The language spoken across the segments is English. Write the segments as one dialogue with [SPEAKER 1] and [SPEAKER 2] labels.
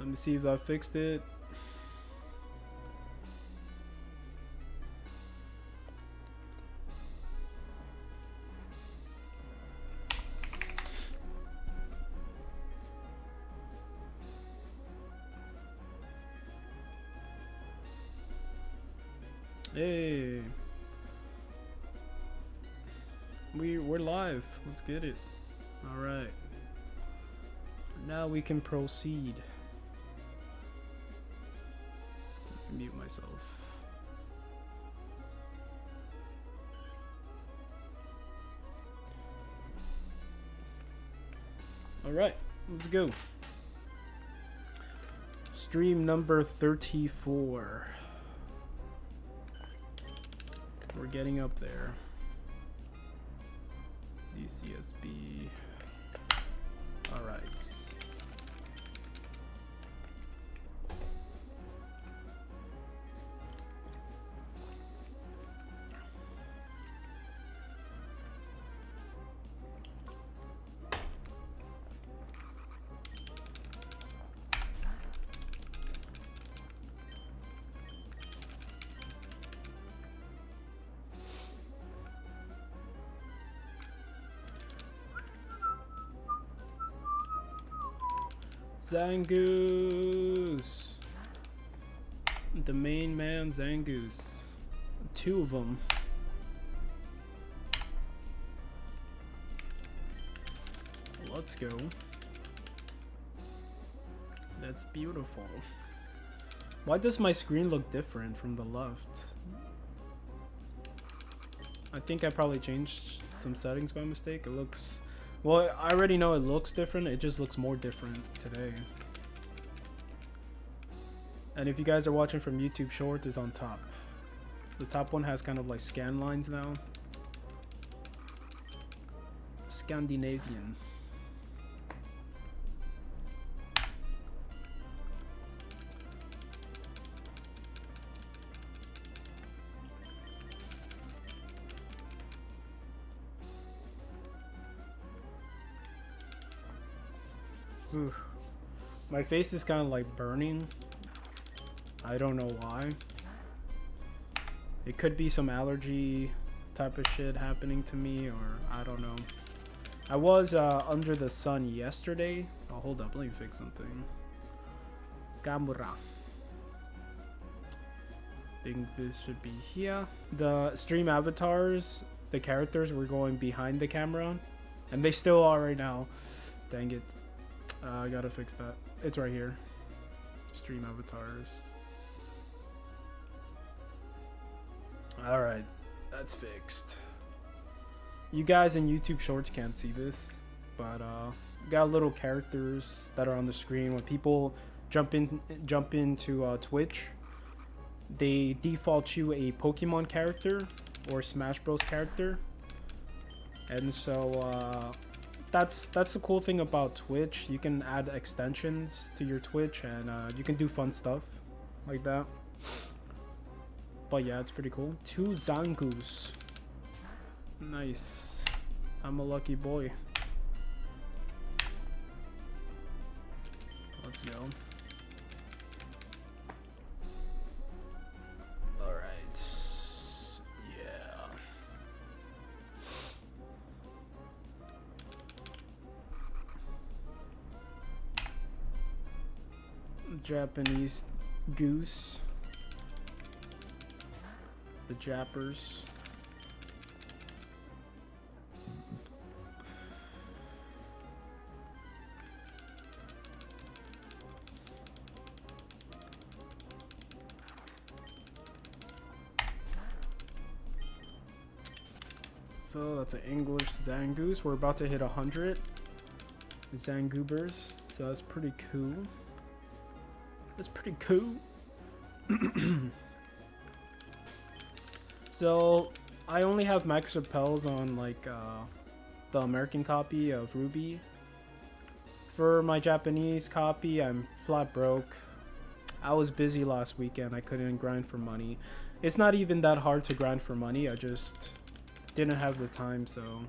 [SPEAKER 1] Let me see if I fixed it. Hey, we're live. Let's get it. All right. Now we can proceed. Mute myself. All right, let's go. Stream number 34. We're getting up there. DCSB. All right. Zangoose, the main man, Zangoose. 2 of them. Let's go. That's beautiful. Why does my screen look different from the left? I think I probably changed some settings by mistake. It looks... Well, I already know it looks different. It just looks more different today. And if you guys are watching from YouTube, Short is on top. The top one has kind of like scan lines now. Scandinavian. Ooh. My face is kind of like burning. I don't know why. It could be some allergy type of shit happening to me, or I don't know. I was under the sun yesterday. Oh, hold up, let me fix something. Camera. Think this should be here. The stream avatars, the characters were going behind the camera, and they still are right now. Dang it. I gotta fix that. It's right here. Stream avatars. Alright, that's fixed. You guys in YouTube Shorts can't see this, but got little characters that are on the screen. When people jump into Twitch, they default you a Pokemon character or Smash Bros character, and so that's the cool thing about Twitch. You can add extensions to your Twitch, and you can do fun stuff like that. But yeah, it's pretty cool. 2 Zangoose. Nice. I'm a lucky boy. Let's go. Alright. Yeah. Japanese goose. The Jappers. So that's an English Zangoose. We're about to hit 100 Zangoobers, so that's pretty cool. That's pretty cool. So I only have max repels on like the American copy of Ruby. For my Japanese copy, I'm flat broke. I was busy last weekend. I couldn't grind for money. It's not even that hard to grind for money. I just didn't have the time, so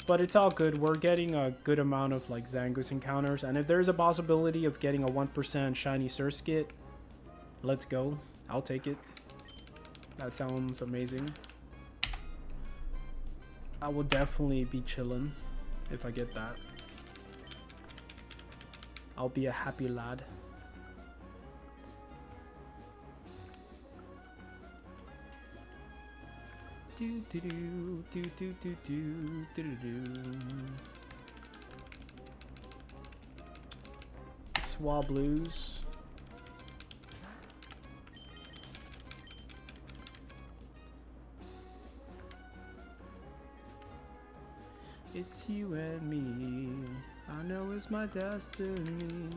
[SPEAKER 1] But it's all good. We're getting a good amount of like Zangoose encounters, and if there's a possibility of getting a 1% shiny Surskit, let's go. I'll take it. That sounds amazing. I will definitely be chilling if I get that. I'll be a happy lad. Do do do do do do do do do. Swablues. It's you and me. I know it's my destiny.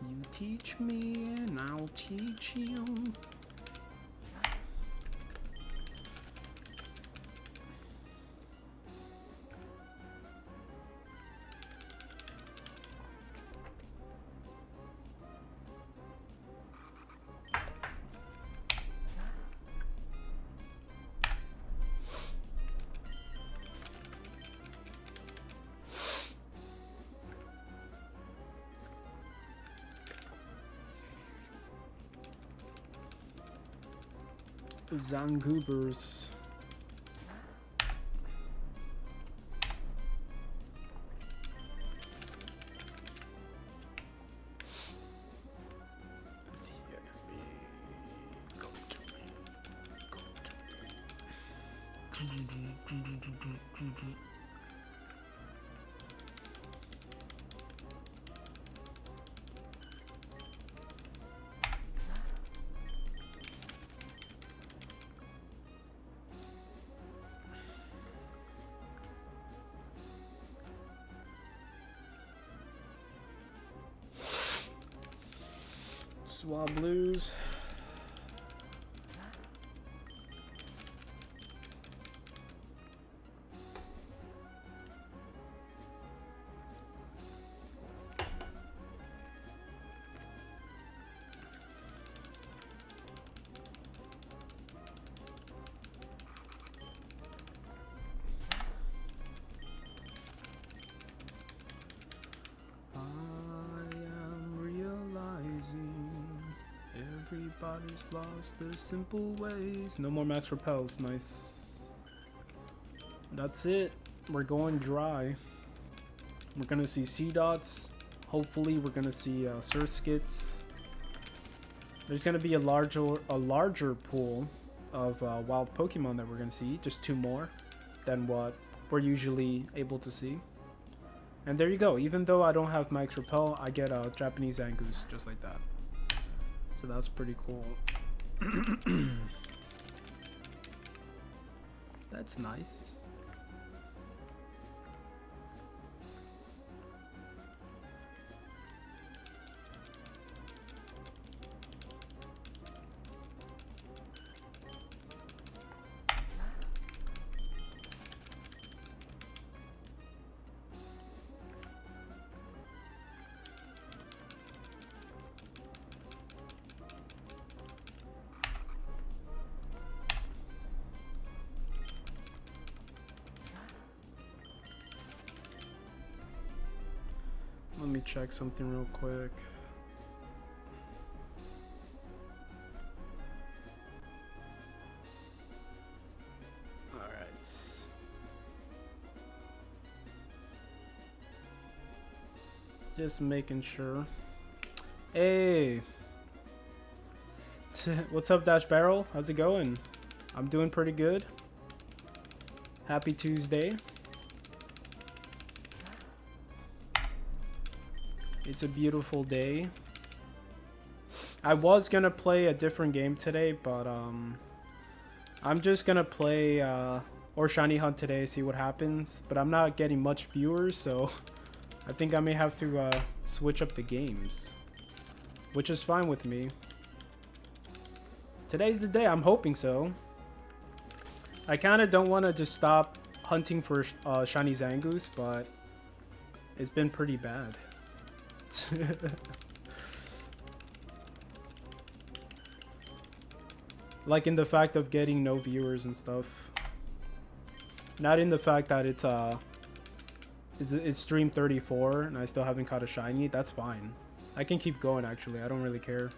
[SPEAKER 1] You teach me and I'll teach you. Zangoobers. Swablues. Everybody's lost their simple ways. No more max repels. Nice. That's it. We're going dry. We're gonna see sea dots. Hopefully, we're gonna see Surskits. There's gonna be a larger pool of wild Pokemon that we're gonna see. Just 2 more than what we're usually able to see. And there you go. Even though I don't have max repel, I get a Japanese Zangoose just like that. So that's pretty cool. That's nice. Let me check something real quick. Alright. Just making sure. Hey! What's up, Dash Barrel? How's it going? I'm doing pretty good. Happy Tuesday. It's a beautiful day. I was gonna play a different game today, but I'm just gonna play or Shiny Hunt today, see what happens. But I'm not getting much viewers, so I think I may have to switch up the games, which is fine with me. Today's the day. I'm hoping so. I kind of don't want to just stop hunting for Shiny Zangoose, but it's been pretty bad. Like in the fact of getting no viewers and stuff. Not in the fact that it's it's stream 34 and I still haven't caught a shiny, that's fine. I can keep going actually. I don't really care.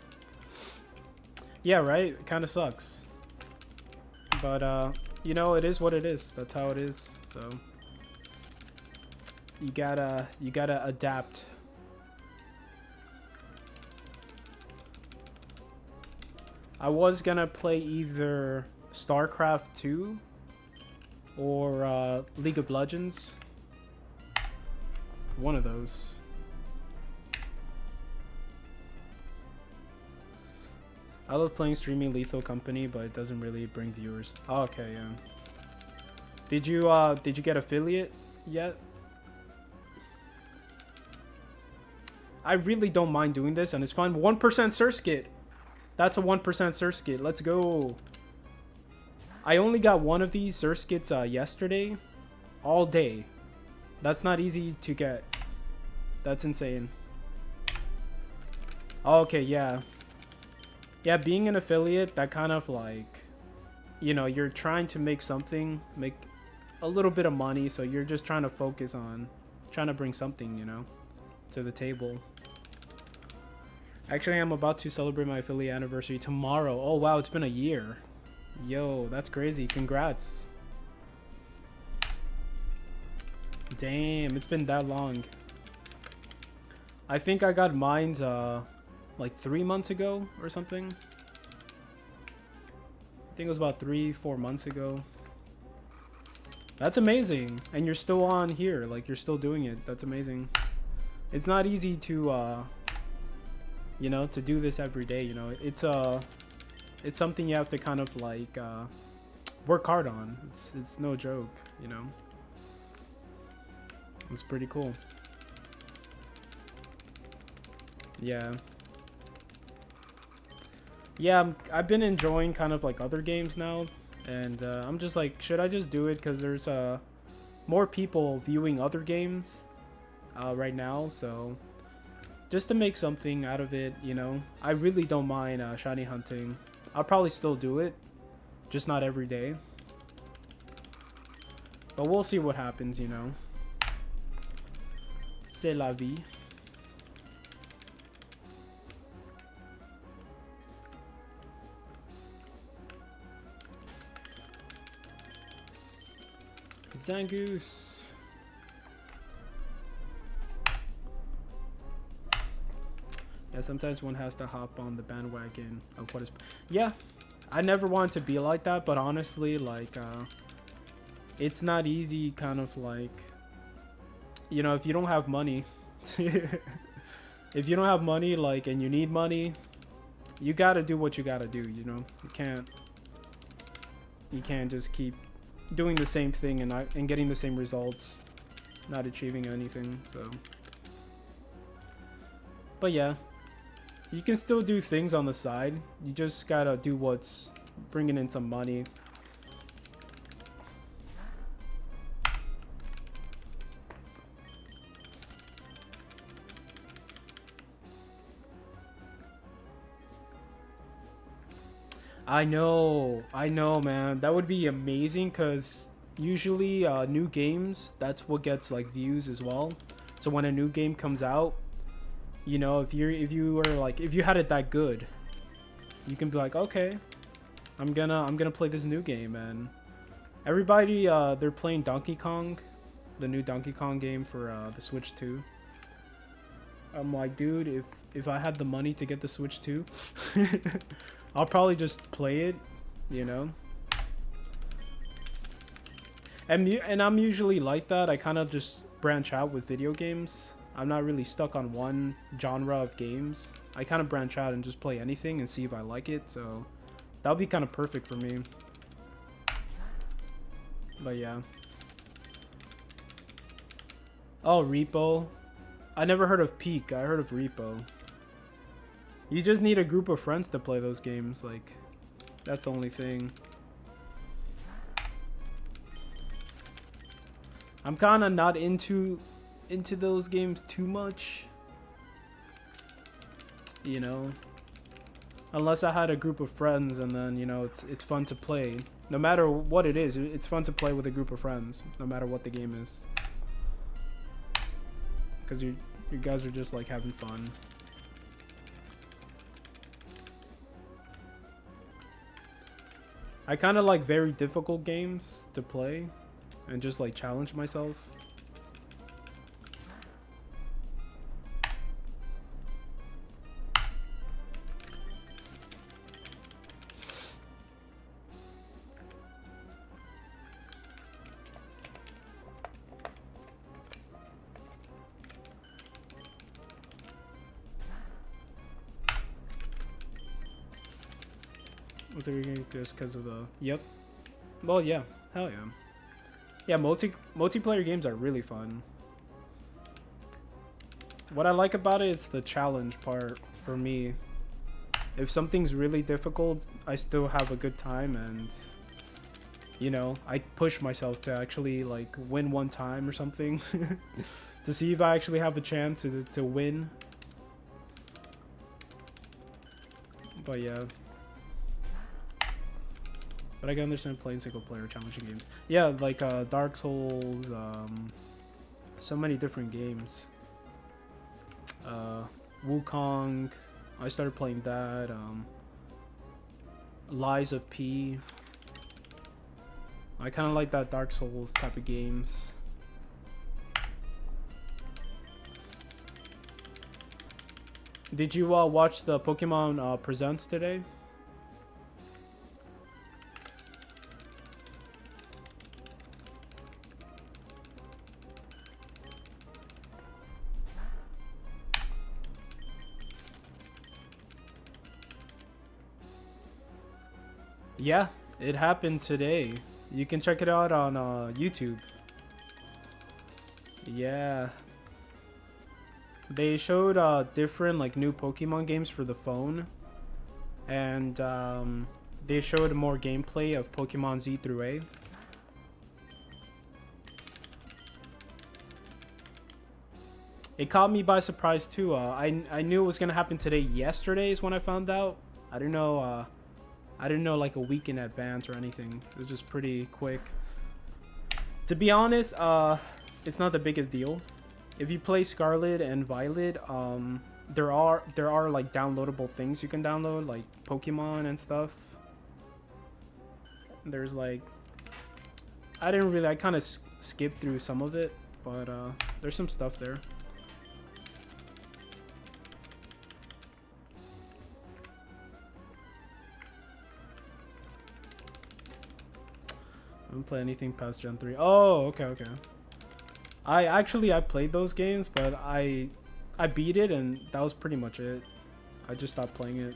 [SPEAKER 1] Yeah, right? It kind of sucks. But you know, it is what it is. That's how it is. So you gotta adapt. I was gonna play either StarCraft 2 or League of Legends. One of those. I love playing streaming Lethal Company, but it doesn't really bring viewers. Oh, okay, yeah. Did you get affiliate yet? I really don't mind doing this, and it's fun. 1% Surskit. That's a 1% Surskit. Let's go. I only got one of these Surskits yesterday, all day. That's not easy to get. That's insane. Okay, yeah. Yeah, being an affiliate, that kind of like, you know, you're trying to make something, make a little bit of money, so you're just trying to focus on trying to bring something, you know, to the table. Actually, I'm about to celebrate my affiliate anniversary tomorrow. Oh, wow, it's been a year. Yo, that's crazy. Congrats. Damn, it's been that long. I think I got mine's, like 3 months ago or something. I think it was about 3-4 months ago. That's amazing. And you're still on here, like you're still doing it. That's amazing. It's not easy to you know, to do this every day, you know. It's something you have to kind of like work hard on. It's no joke, you know. It's pretty cool. Yeah. Yeah, I've been enjoying kind of like other games now, and I'm just like, should I just do it? Because there's more people viewing other games right now, so just to make something out of it, you know. I really don't mind shiny hunting. I'll probably still do it, just not every day. But we'll see what happens, you know. C'est la vie. Zangoose. Yeah, sometimes one has to hop on the bandwagon of what is... Yeah, I never wanted to be like that, but honestly, like, it's not easy, kind of like, you know, if you don't have money, if you don't have money, like, and you need money, you gotta do what you gotta do, you know? You can't just keep doing the same thing and getting the same results, not achieving anything, so. But yeah, you can still do things on the side. You just gotta do what's bringing in some money. I know, man. That would be amazing, because usually new games, that's what gets like views as well. So when a new game comes out, you know, if you were like, if you had it that good, you can be like, okay, I'm gonna play this new game. And everybody, they're playing Donkey Kong, the new Donkey Kong game for the Switch 2. I'm like, dude, if I had the money to get the Switch 2, I'll probably just play it, you know. And I'm usually like that. I kind of just branch out with video games. I'm not really stuck on one genre of games. I kind of branch out and just play anything and see if I like it. So that'll be kind of perfect for me. But yeah. Oh, Repo. I never heard of Peak. I heard of Repo. You just need a group of friends to play those games. Like, that's the only thing. I'm kind of not into those games too much, you know, unless I had a group of friends, and then, you know, it's fun to play. No matter what it is, it's fun to play with a group of friends, no matter what the game is. because you guys are just like having fun. I kind of like very difficult games to play and just like challenge myself. Just because of the well, yeah, hell yeah. Yeah, multiplayer games are really fun. What I like about it is the challenge part for me. If something's really difficult, I still have a good time, and you know, I push myself to actually like win one time or something to see if I actually have a chance to win. But yeah. But I can understand playing single-player challenging games. Yeah, like Dark Souls, so many different games. Wukong, I started playing that. Lies of P. I kind of like that Dark Souls type of games. Did you watch the Pokemon Presents today? Yeah, it happened today. You can check it out on YouTube. Yeah. They showed different like new Pokemon games for the phone. And they showed more gameplay of Pokemon Z through A. It caught me by surprise too. I knew it was gonna happen today. Yesterday is when I found out. I didn't know like a week in advance or anything. It was just pretty quick. To be honest, it's not the biggest deal. If you play Scarlet and Violet, there are like downloadable things you can download, like Pokemon and stuff. There's like, I kind of skipped through some of it, but there's some stuff there. I haven't played anything past Gen 3. Oh, okay. I played those games, but I beat it, and that was pretty much it. I just stopped playing it.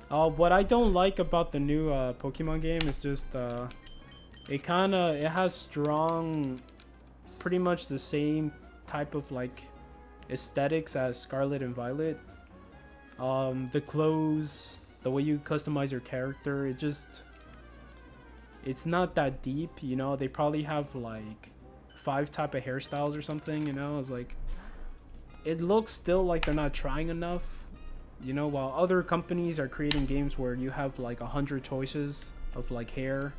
[SPEAKER 1] What I don't like about the new Pokemon game is just it has strong, pretty much the same type of like aesthetics as Scarlet and Violet. The clothes, the way you customize your character, it's not that deep, you know. They probably have like 5 type of hairstyles or something, you know. It's like, it looks still like they're not trying enough, you know, while other companies are creating games where you have like 100 choices of like hair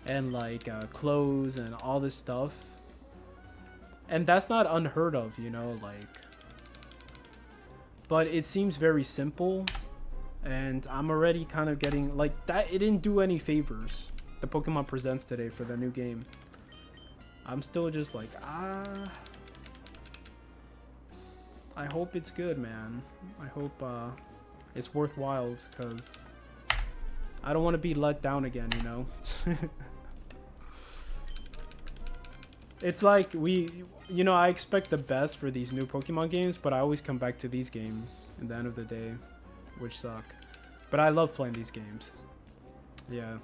[SPEAKER 1] and like clothes and all this stuff. And that's not unheard of, you know, like, but it seems very simple, and I'm already kind of getting like that. It didn't do any favors, the Pokemon Presents today, for the new game. I'm still just like, I hope it's good, man. I hope it's worthwhile, because I don't want to be let down again, you know. It's like you know, I expect the best for these new Pokemon games, but I always come back to these games at the end of the day, which suck. But I love playing these games. Yeah.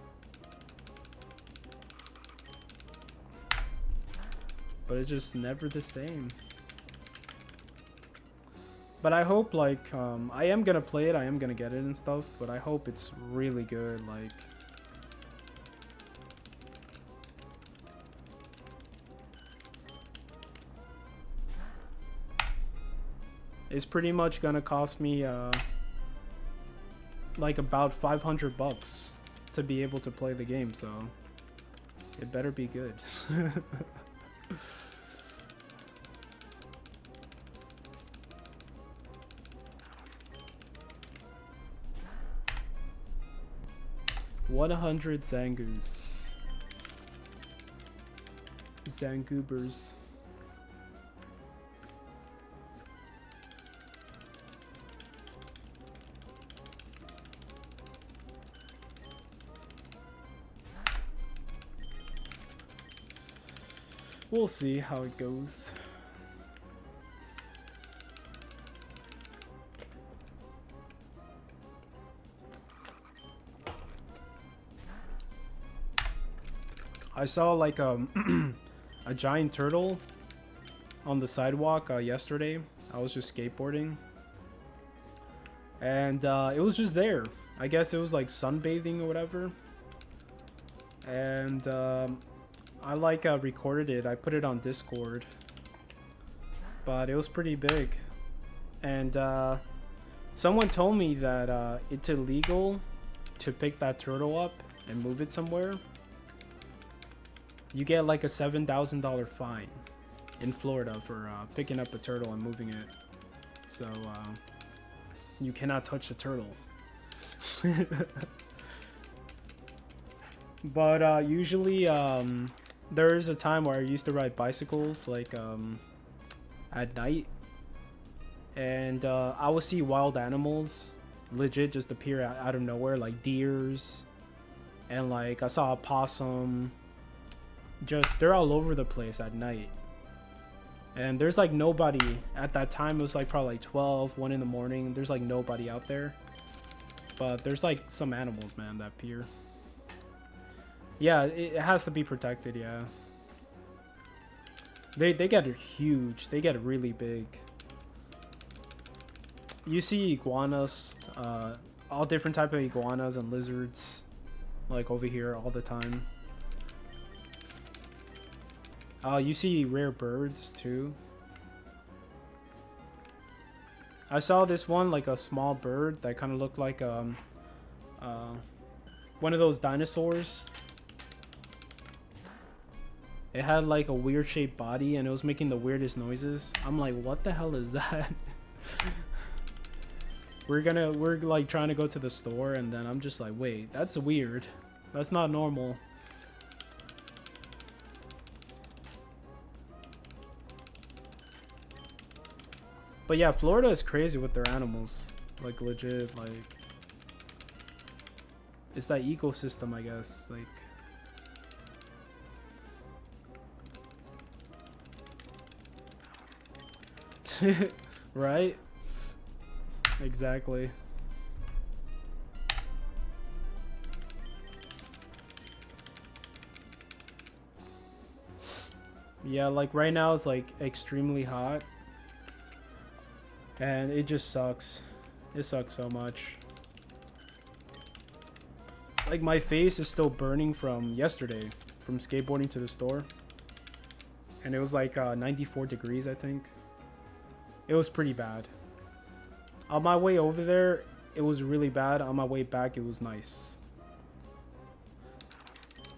[SPEAKER 1] But it's just never the same. But I hope, like, I am gonna play it, I am gonna get it and stuff, but I hope it's really good, like... It's pretty much gonna cost me, like about 500 bucks to be able to play the game, so it better be good. $100 Zangoose. Zangoobers. We'll see how it goes. I saw like a giant turtle on the sidewalk yesterday. I was just skateboarding, and it was just there. I guess it was like sunbathing or whatever. And I like recorded it. I put it on Discord, but it was pretty big. And someone told me that it's illegal to pick that turtle up and move it somewhere. You get like a $7,000 fine in Florida for picking up a turtle and moving it. So you cannot touch the turtle. But usually there is a time where I used to ride bicycles like at night, and I would see wild animals legit just appear out of nowhere, like deers, and like I saw a possum. Just they're all over the place at night, and there's like nobody at that time. It was like probably like 1 in the morning. There's like nobody out there, but there's like some animals, man, that appear. Yeah, it has to be protected. Yeah, they get huge. They get really big. You see iguanas, all different type of iguanas and lizards, like over here all the time. You see rare birds too. I saw this one, like a small bird that kind of looked like one of those dinosaurs. It had like a weird shaped body and it was making the weirdest noises. I'm like, what the hell is that? We're like trying to go to the store, and then I'm just like, wait, that's weird. That's not normal. But yeah, Florida is crazy with their animals. Like legit, like it's that ecosystem, I guess. Like right? Exactly. Yeah, like right now it's like extremely hot. And it just sucks. It sucks so much. Like my face is still burning from yesterday, from skateboarding to the store. And it was like 94 degrees, I think. It was pretty bad. On my way over there, it was really bad. On my way back, it was nice.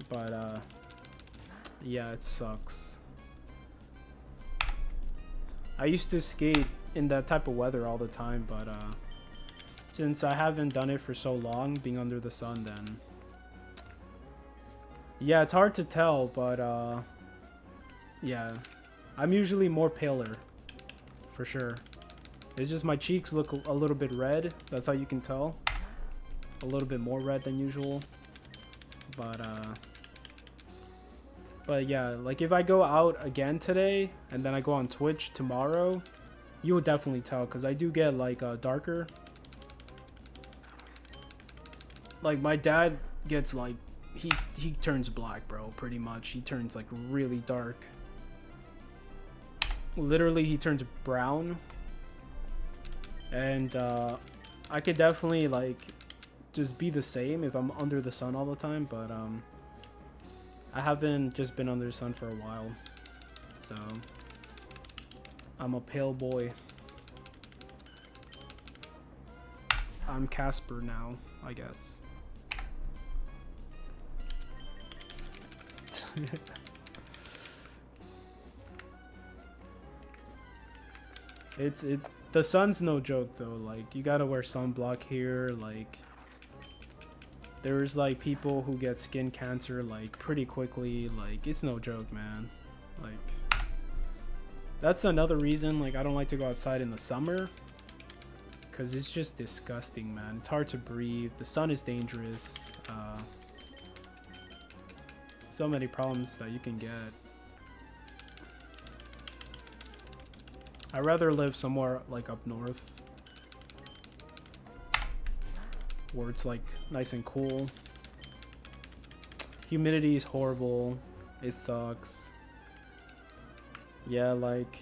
[SPEAKER 1] But yeah, it sucks. I used to skate in that type of weather all the time, but since I haven't done it for so long, being under the sun, then yeah, it's hard to tell, but yeah, I'm usually more paler for sure. It's just my cheeks look a little bit red. That's how you can tell. A little bit more red than usual. But yeah, like if I go out again today and then I go on Twitch tomorrow, you will definitely tell, because I do get like darker. Like my dad gets like he turns black, bro, pretty much. He turns like really dark. Literally he turns brown. And I could definitely like just be the same if I'm under the sun all the time, but I haven't just been under the sun for a while, so I'm a pale boy. I'm Casper now, I guess. The sun's no joke though. Like, you gotta wear sunblock here. Like, there's like people who get skin cancer like pretty quickly. Like, it's no joke, man. Like, that's another reason like I don't like to go outside in the summer, because it's just disgusting, man. It's hard to breathe. The sun is dangerous. So many problems that you can get. I'd rather live somewhere like up north, where it's like nice and cool. Humidity is horrible. It sucks. Yeah, like,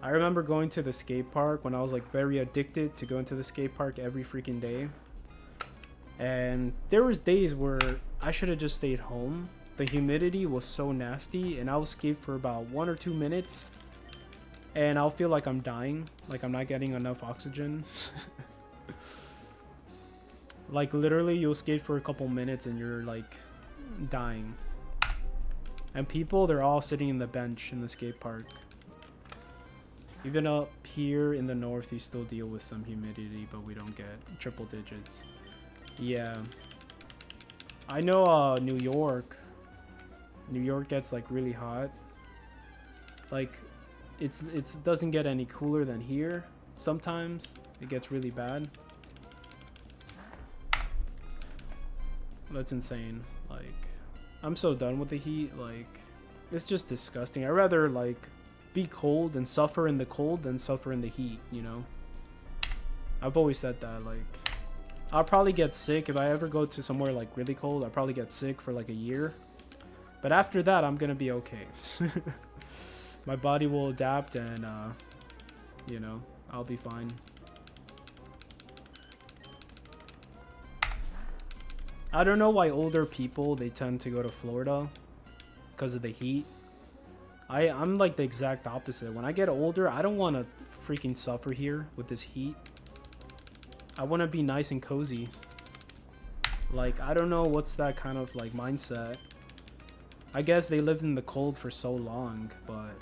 [SPEAKER 1] I remember going to the skate park when I was like very addicted to going to the skate park every freaking day. And there was days where I should have just stayed home. The humidity was so nasty, and I would skate for about 1 or 2 minutes, and I'll feel like I'm dying, like I'm not getting enough oxygen. Like, literally, you'll skate for a couple minutes and you're like dying. And people, they're all sitting in the bench in the skate park. Even up here in the north, you still deal with some humidity, but we don't get triple digits. Yeah. I know New York gets like really hot. Like, it doesn't get any cooler than here. Sometimes it gets really bad. That's insane. Like, I'm so done with the heat. Like, it's just disgusting. I'd rather like be cold and suffer in the cold than suffer in the heat, you know? I've always said that. Like, I'll probably get sick if I ever go to somewhere like really cold. I'll probably get sick for like a year, but after that I'm gonna be okay. My body will adapt, and you know, I'll be fine. I don't know why older people, they tend to go to Florida because of the heat. I'm like the exact opposite. When I get older, I don't want to freaking suffer here with this heat. I want to be nice and cozy. Like, I don't know what's that kind of like mindset. I guess they lived in the cold for so long, but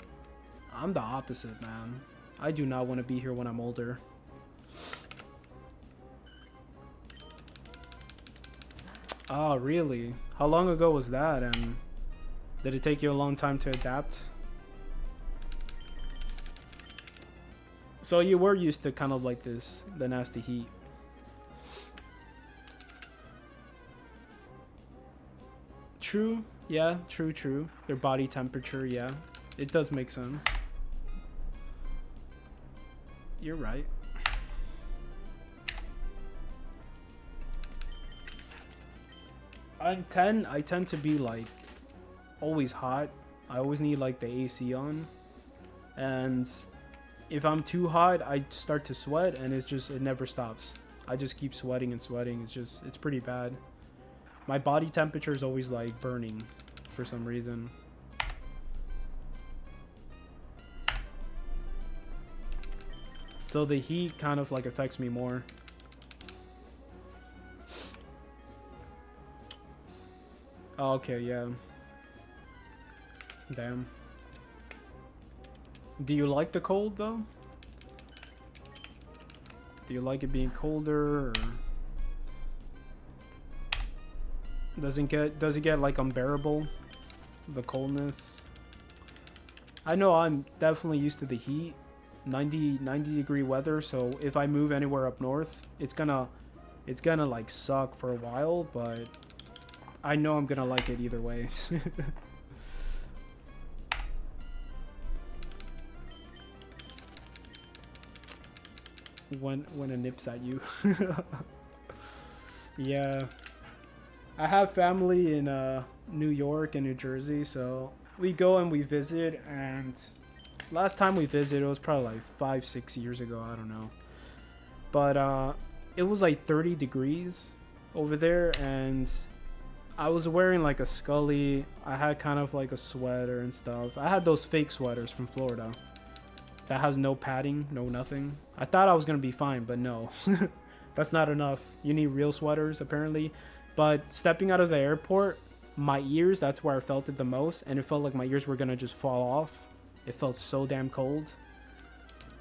[SPEAKER 1] I'm the opposite, man. I do not want to be here when I'm older. Oh, really? How long ago was that, and did it take you a long time to adapt? So you were used to kind of like this, the nasty heat. True, yeah, true. Their body temperature, yeah. It does make sense. You're right. I tend to be like always hot. I always need like the AC on, and if I'm too hot, I start to sweat, and it never stops. I just keep sweating and sweating. It's pretty bad. My body temperature is always like burning for some reason. So the heat kind of like affects me more. Oh, okay, yeah. Damn. Do you like the cold though? Do you like it being colder, or does it get like unbearable, the coldness? I know I'm definitely used to the heat, 90 degree weather, so if I move anywhere up north, it's gonna like suck for a while, but I know I'm gonna like it either way. when it nips at you. Yeah, I have family in New York and New Jersey, so we go and we visit, and last time we visited, it was probably like 5-6 years ago, I don't know, but it was like 30 degrees over there, and I was wearing like a Scully. I had kind of like a sweater and stuff. I had those fake sweaters from Florida that has no padding, no nothing. I thought I was gonna be fine, but no. That's not enough. You need real sweaters, apparently. But stepping out of the airport, my ears, that's where I felt it the most. And it felt like my ears were going to just fall off. It felt so damn cold.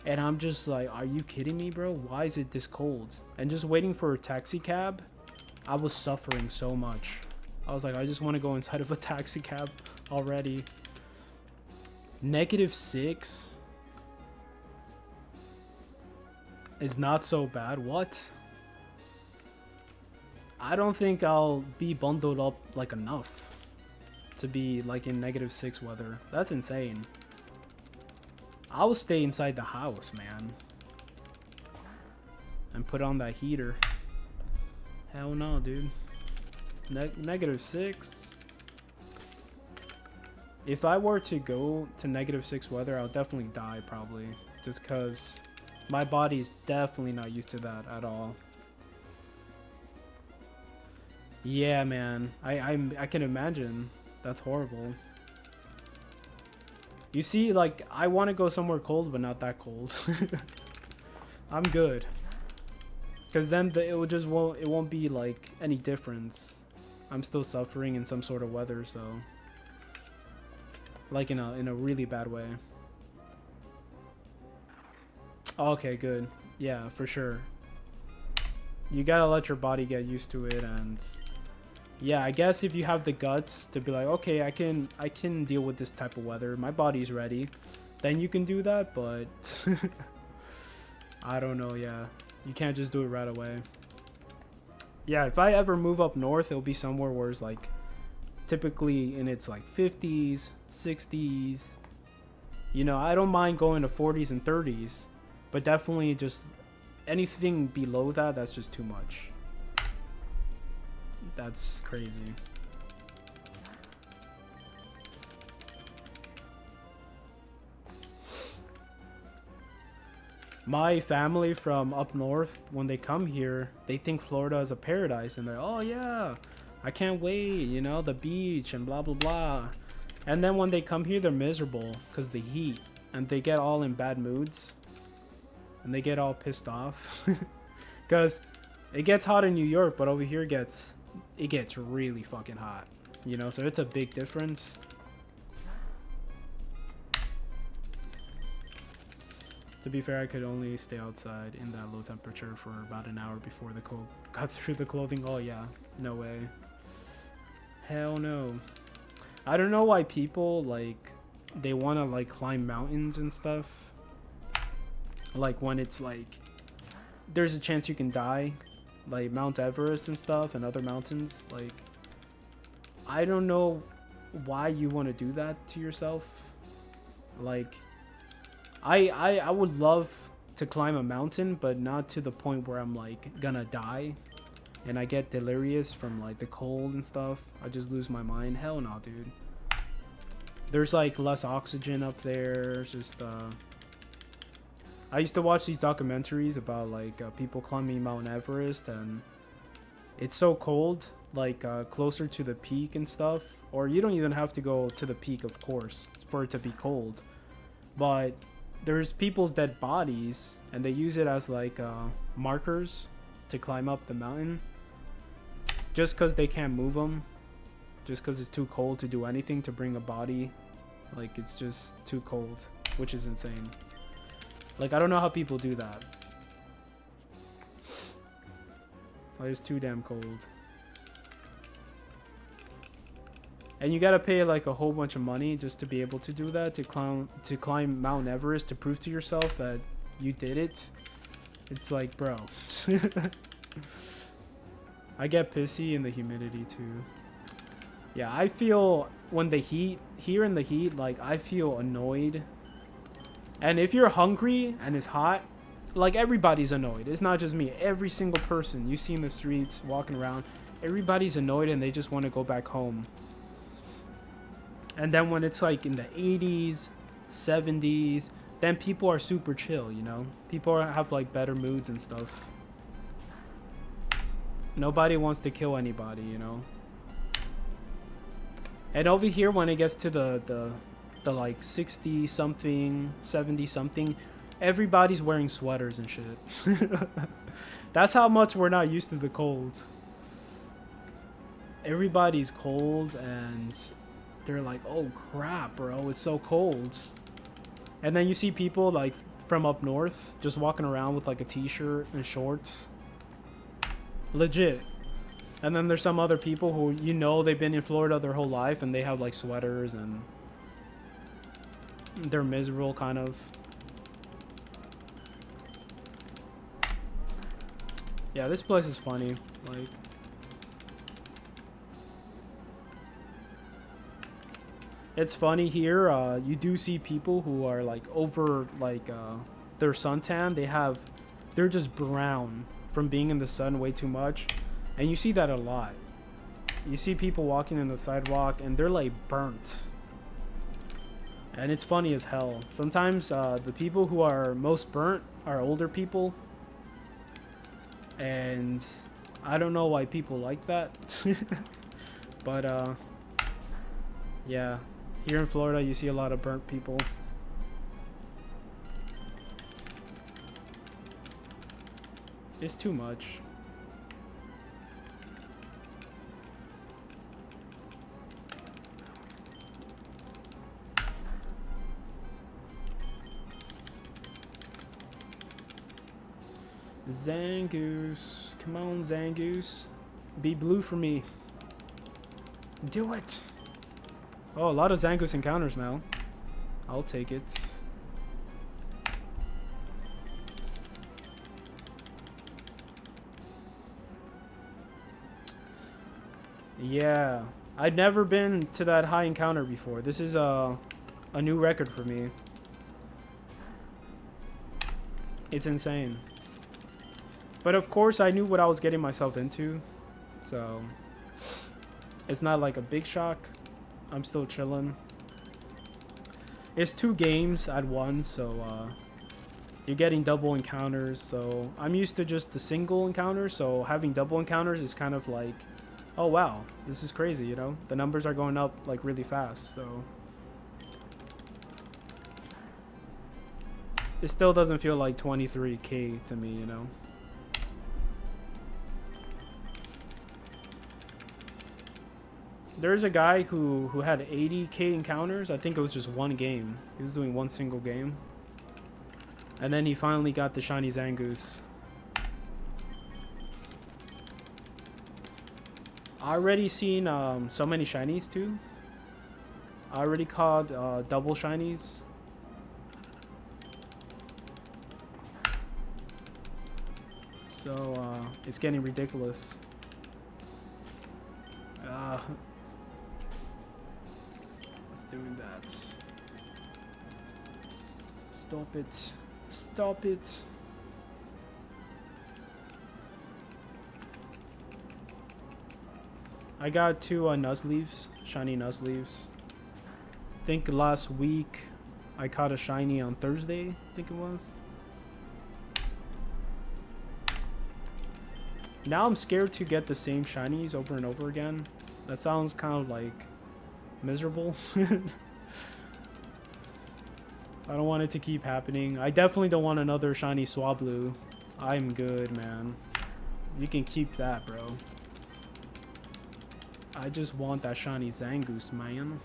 [SPEAKER 1] And I'm just like, are you kidding me, bro? Why is it this cold? And just waiting for a taxi cab, I was suffering so much. I was like, I just want to go inside of a taxi cab already. -6 is not so bad. What? I don't think I'll be bundled up like enough to be like in -6 weather. That's insane. I'll stay inside the house, man, and put on that heater. Hell no, dude. -6. If I were to go to -6 weather, I'll definitely die probably, just because my body's definitely not used to that at all. Yeah, man, I can imagine. That's horrible. You see, like, I want to go somewhere cold, but not that cold. I'm good, because then it won't be like any difference. I'm still suffering in some sort of weather, so like in a really bad way. Okay, good. Yeah, for sure. You gotta let your body get used to it, and yeah, I guess if you have the guts to be like, okay, I can deal with this type of weather, my body's ready, then you can do that. But I don't know. Yeah, you can't just do it right away. Yeah, if I ever move up north, it'll be somewhere where it's like typically in its like 50s, 60s. You know, I don't mind going to 40s and 30s, but definitely just anything below that, that's just too much. That's crazy. My family from up north, when they come here, they think Florida is a paradise, and they're, oh yeah, I can't wait, you know, the beach and blah blah blah. And then when they come here, they're miserable because the heat, and they get all in bad moods, and they get all pissed off because it gets hot in New York, but over here it gets really fucking hot, you know, so it's a big difference. To be fair, I could only stay outside in that low temperature for about an hour before the cold got through the clothing. Oh yeah, no way. Hell no. I don't know why people, like, they want to, like, climb mountains and stuff. Like, when it's, like, there's a chance you can die. Like, Mount Everest and stuff and other mountains. Like, I don't know why you want to do that to yourself. Like, I would love to climb a mountain, but not to the point where I'm, like, gonna die. And I get delirious from, like, the cold and stuff. I just lose my mind. Hell no, dude. There's, like, less oxygen up there. It's just, I used to watch these documentaries about, like, people climbing Mount Everest, and it's so cold, like, closer to the peak and stuff. Or you don't even have to go to the peak, of course, for it to be cold. But there's people's dead bodies, and they use it as, like, markers to climb up the mountain. Just because they can't move them. Just because it's too cold to do anything to bring a body. Like, it's just too cold, which is insane. Like, I don't know how people do that. Like, it's too damn cold. And you gotta pay, like, a whole bunch of money just to be able to do that, to climb Mount Everest, to prove to yourself that you did it. It's like, bro. I get pissy in the humidity too. Yeah, I feel when the heat, here in the heat, like, I feel annoyed. And if you're hungry and it's hot, like, everybody's annoyed. It's not just me. Every single person you see in the streets walking around, everybody's annoyed and they just want to go back home. And then when it's like in the 80s, 70s, then people are super chill, you know? People have, like, better moods and stuff. Nobody wants to kill anybody, you know? And over here, when it gets to the like 60 something, 70 something, everybody's wearing sweaters and shit. That's how much we're not used to the cold. Everybody's cold and they're like, oh crap, bro, it's so cold. And then you see people like from up north just walking around with like a t-shirt and shorts. Legit. And then there's some other people who, you know, they've been in Florida their whole life and they have like sweaters and they're miserable kind of. Yeah, this place is funny. Like, it's funny here. You do see people who are like over like their suntan. They're just brown from being in the sun way too much, and you see that a lot. You see people walking in the sidewalk and they're like burnt, and it's funny as hell. Sometimes the people who are most burnt are older people, and I don't know why people like that. But yeah. Here in Florida, you see a lot of burnt people. It's too much. Zangoose. Come on, Zangoose. Be blue for me. Do it. Oh, a lot of Zangoose encounters now. I'll take it. Yeah. I'd never been to that high encounter before. This is a new record for me. It's insane. But of course, I knew what I was getting myself into. So, it's not like a big shock. I'm still chilling. It's 2 games at once, so you're getting double encounters. So I'm used to just the single encounters, so having double encounters is kind of like, oh wow, this is crazy, you know? The numbers are going up like really fast, so it still doesn't feel like 23k to me, you know? There's a guy who had 80k encounters. I think it was just one game. He was doing one single game. And then he finally got the shiny Zangoose. I already seen so many shinies too. I already caught double shinies. So it's getting ridiculous. Doing that. Stop it. Stop it. I got 2 Nuzleaves, shiny Nuzleaves. I think last week I caught a shiny on Thursday, I think it was. Now I'm scared to get the same shinies over and over again. That sounds kind of like miserable. I don't want it to keep happening. I definitely don't want another shiny Swablu. I'm good, man. You can keep that, bro. I just want that shiny Zangoose, man.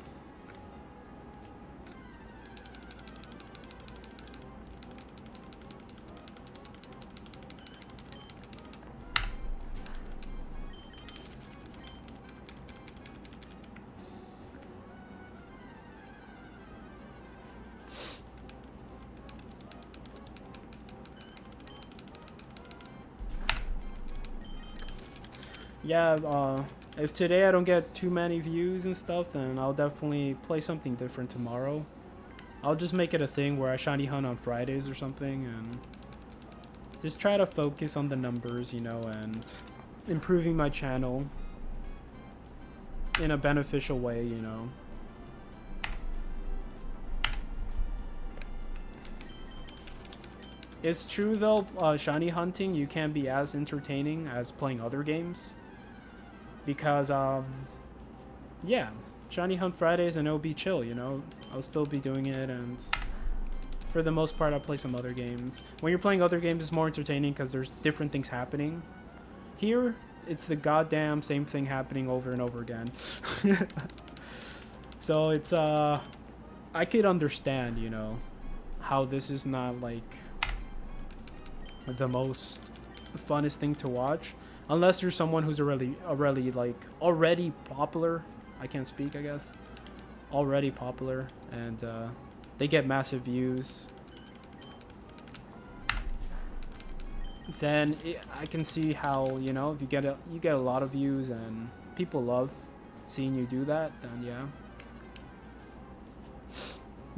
[SPEAKER 1] Yeah, if today I don't get too many views and stuff, then I'll definitely play something different tomorrow. I'll just make it a thing where I shiny hunt on Fridays or something, and just try to focus on the numbers, you know, and improving my channel in a beneficial way, you know. It's true though, shiny hunting, you can't be as entertaining as playing other games. Because, yeah, shiny hunt Fridays and it'll be chill, you know. I'll still be doing it, and for the most part, I play some other games. When you're playing other games, it's more entertaining because there's different things happening. Here, it's the goddamn same thing happening over and over again. So it's, I could understand, you know, how this is not, like, the most funnest thing to watch. Unless you're someone who's already popular. I can't speak, I guess. Already popular, and they get massive views. Then I can see how, you know, if you get a lot of views and people love seeing you do that, then yeah.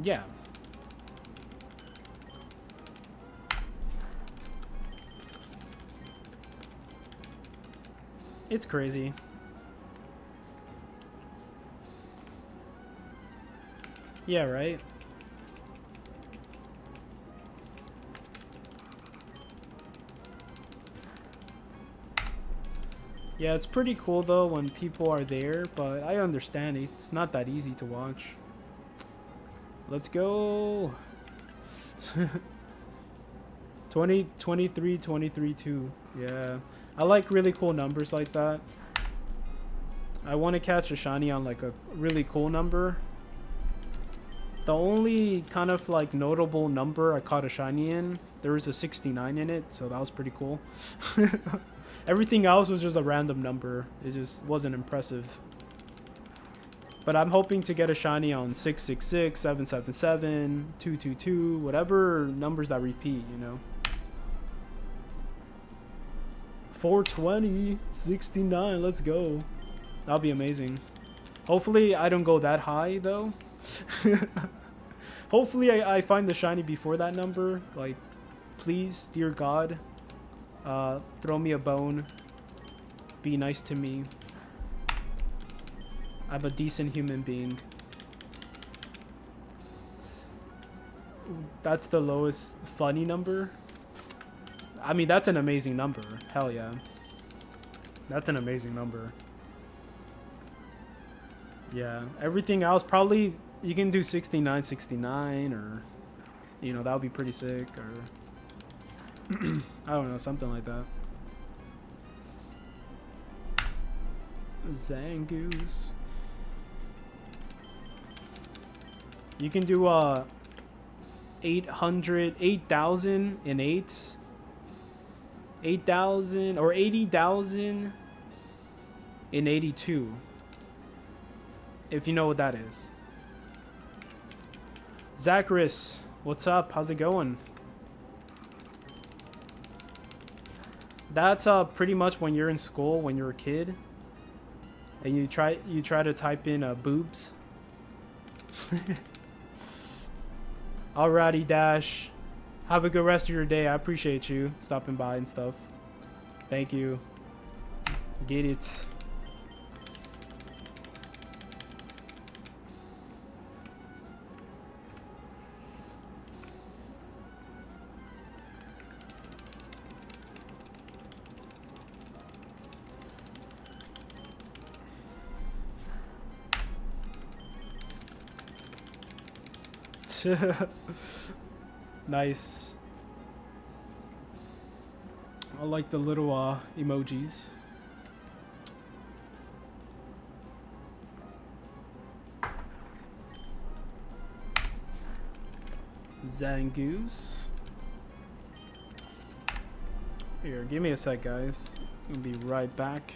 [SPEAKER 1] Yeah. It's crazy. Yeah, right? Yeah, it's pretty cool though when people are there, but I understand it's not that easy to watch. Let's go. 20, 23, 23, 2. Yeah. I like really cool numbers like that. I want to catch a shiny on like a really cool number. The only kind of like notable number I caught a shiny in, there was a 69 in it, so that was pretty cool. Everything else was just a random number. It just wasn't impressive. But I'm hoping to get a shiny on 666, 777, 222, whatever numbers that repeat, you know. 420, 69, let's go. That'll be amazing. Hopefully I don't go that high though. Hopefully I find the shiny before that number. Like, please, dear God, throw me a bone. Be nice to me. I'm a decent human being. That's the lowest funny number. I mean, that's an amazing number. Hell yeah. That's an amazing number. Yeah, everything else probably you can do 69, 69, or, you know, that would be pretty sick, or I don't know, something like that. Zangoose. You can do 8,000 in 8,000 or 80,000 in 82. If you know what that is. Zacharias, what's up? How's it going? That's pretty much when you're in school, when you're a kid, and you try to type in boobs. Alrighty, Dash. Have a good rest of your day. I appreciate you stopping by and stuff. Thank you. Get it. Nice. I like the little emojis. Zangoose. Here, give me a sec, guys. I'll be right back.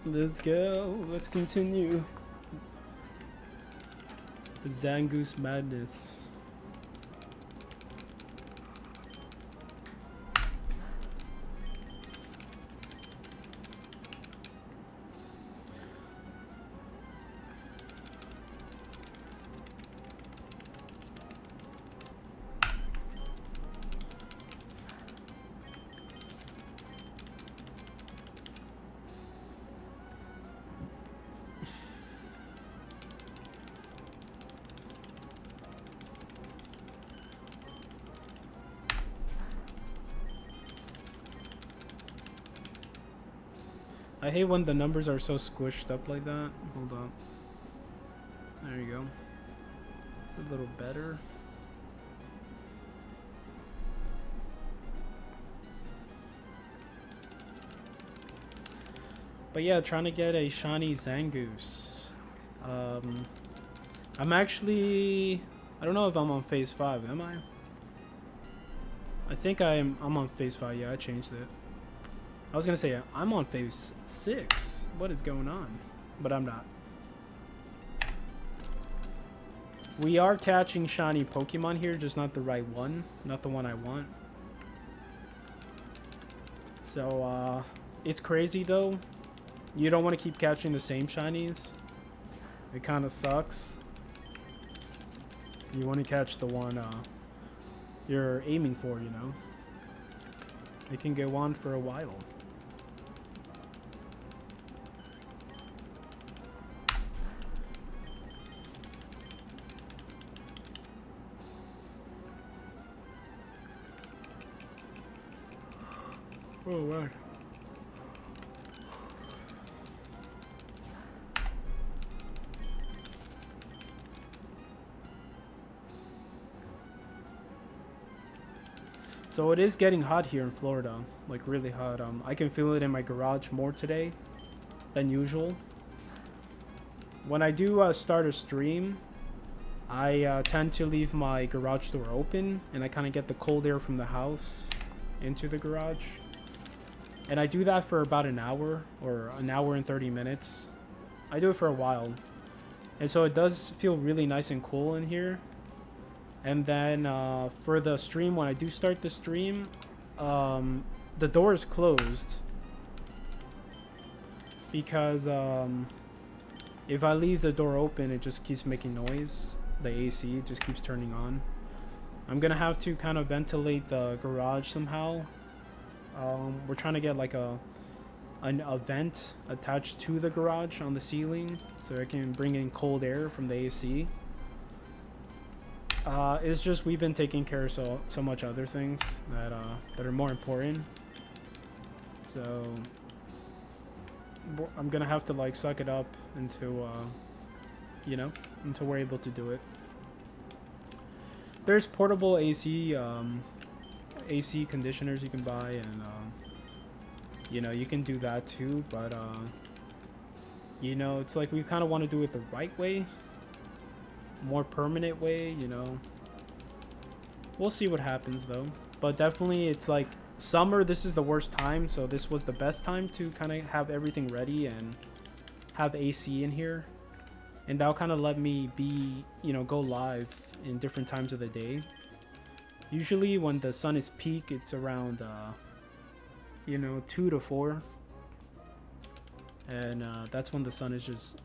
[SPEAKER 1] Let's go. Let's continue. The Zangoose madness. I hate when the numbers are so squished up like that. Hold on. There you go. It's a little better. But yeah, trying to get a shiny Zangoose. I'm actually... I don't know if I'm on phase 5, am I? I think I'm on phase 5, yeah, I changed it. I was gonna say, I'm on phase 6. What is going on? But I'm not. We are catching shiny Pokemon here, just not the right one. Not the one I want. So, it's crazy though. You don't want to keep catching the same shinies. It kind of sucks. You want to catch the one you're aiming for, you know. It can go on for a while. Oh, wow. So it is getting hot here in Florida, like really hot. I can feel it in my garage more today than usual. When I do start a stream, I tend to leave my garage door open, and I kind of get the cold air from the house into the garage. And I do that for about an hour, or an hour and 30 minutes. I do it for a while. And so it does feel really nice and cool in here. And then for the stream, when I do start the stream, the door is closed. Because if I leave the door open, it just keeps making noise. The AC just keeps turning on. I'm going to have to kind of ventilate the garage somehow. We're trying to get like a vent attached to the garage on the ceiling so I can bring in cold air from the AC. It's just we've been taking care of so much other things that are more important. So I'm gonna have to like suck it up until until we're able to do it. There's portable AC conditioners you can buy, and you can do that too, but it's like we kind of want to do it the right way, more permanent way. We'll see what happens though, but definitely it's like summer, this is the worst time, so this was the best time to kind of have everything ready and have AC in here, and that'll kind of let me be go live in different times of the day. Usually when the sun is peak, it's around 2 to 4, and that's when the sun is just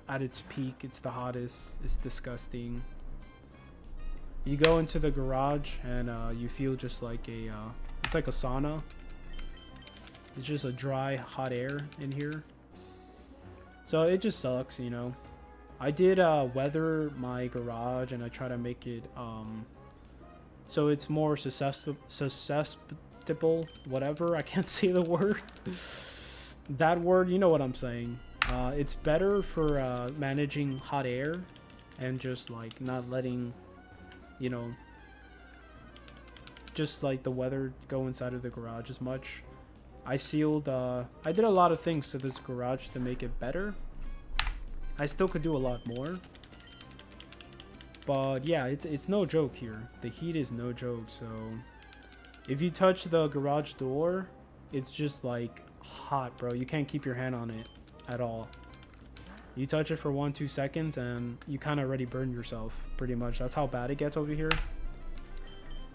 [SPEAKER 1] at its peak. It's the hottest. It's disgusting. You go into the garage and you feel just like it's like a sauna. It's just a dry hot air in here, so it just sucks. I did weather my garage, and I try to make it so it's more susceptible, whatever. I can't say the word. That word, you know what I'm saying. It's better for managing hot air and just like not letting, just like the weather go inside of the garage as much. I sealed, I did a lot of things to this garage to make it better. I still could do a lot more. But yeah, it's no joke here. The heat is no joke. So if you touch the garage door, it's just like hot, bro. You can't keep your hand on it. at all. You touch it for 1-2 seconds and you kind of already burn yourself, pretty much. That's how bad it gets over here.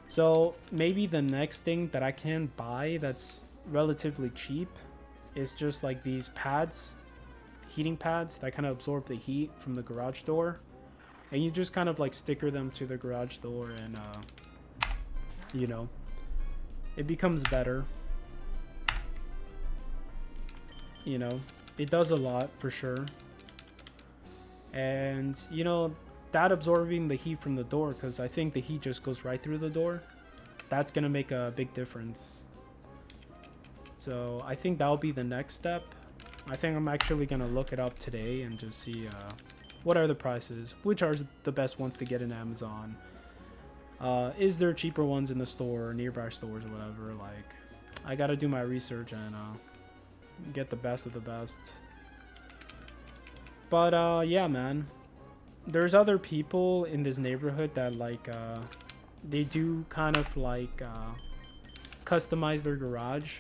[SPEAKER 1] So maybe the next thing that I can buy that's relatively cheap is just like these pads, heating pads that kind of absorb the heat from the garage door, and you just kind of like sticker them to the garage door, and you know, it becomes better. You know, it does a lot for sure. And you know, that absorbing the heat from the door, because I think the heat just goes right through the door, that's gonna make a big difference. So I think that'll be the next step. I think I'm actually gonna look it up today and just see what are the prices, which are the best ones to get in Amazon. Is there cheaper ones in the store, nearby stores or whatever? Like, I gotta do my research and get the best of the best. But yeah, man, there's other people in this neighborhood that like they do kind of like customize their garage.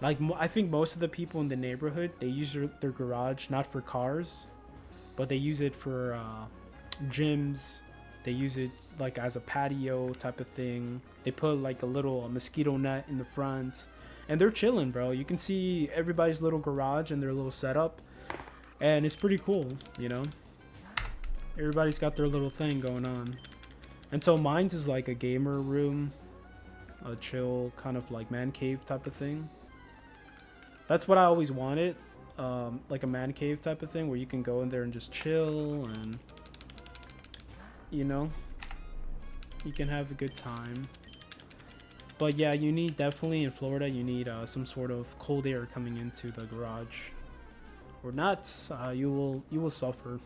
[SPEAKER 1] Like, I think most of the people in the neighborhood, they use their garage not for cars, but they use it for gyms. They use it like as a patio type of thing. They put like a little mosquito net in the front, and they're chilling, bro. You can see everybody's little garage and their little setup, and it's pretty cool, you know. Everybody's got their little thing going on. And so mine's is like a gamer room, a chill kind of like man cave type of thing. That's what I always wanted, like a man cave type of thing where you can go in there and just chill, and you know, you can have a good time. But yeah, you need, definitely in Florida, you need some sort of cold air coming into the garage, or not, you will suffer.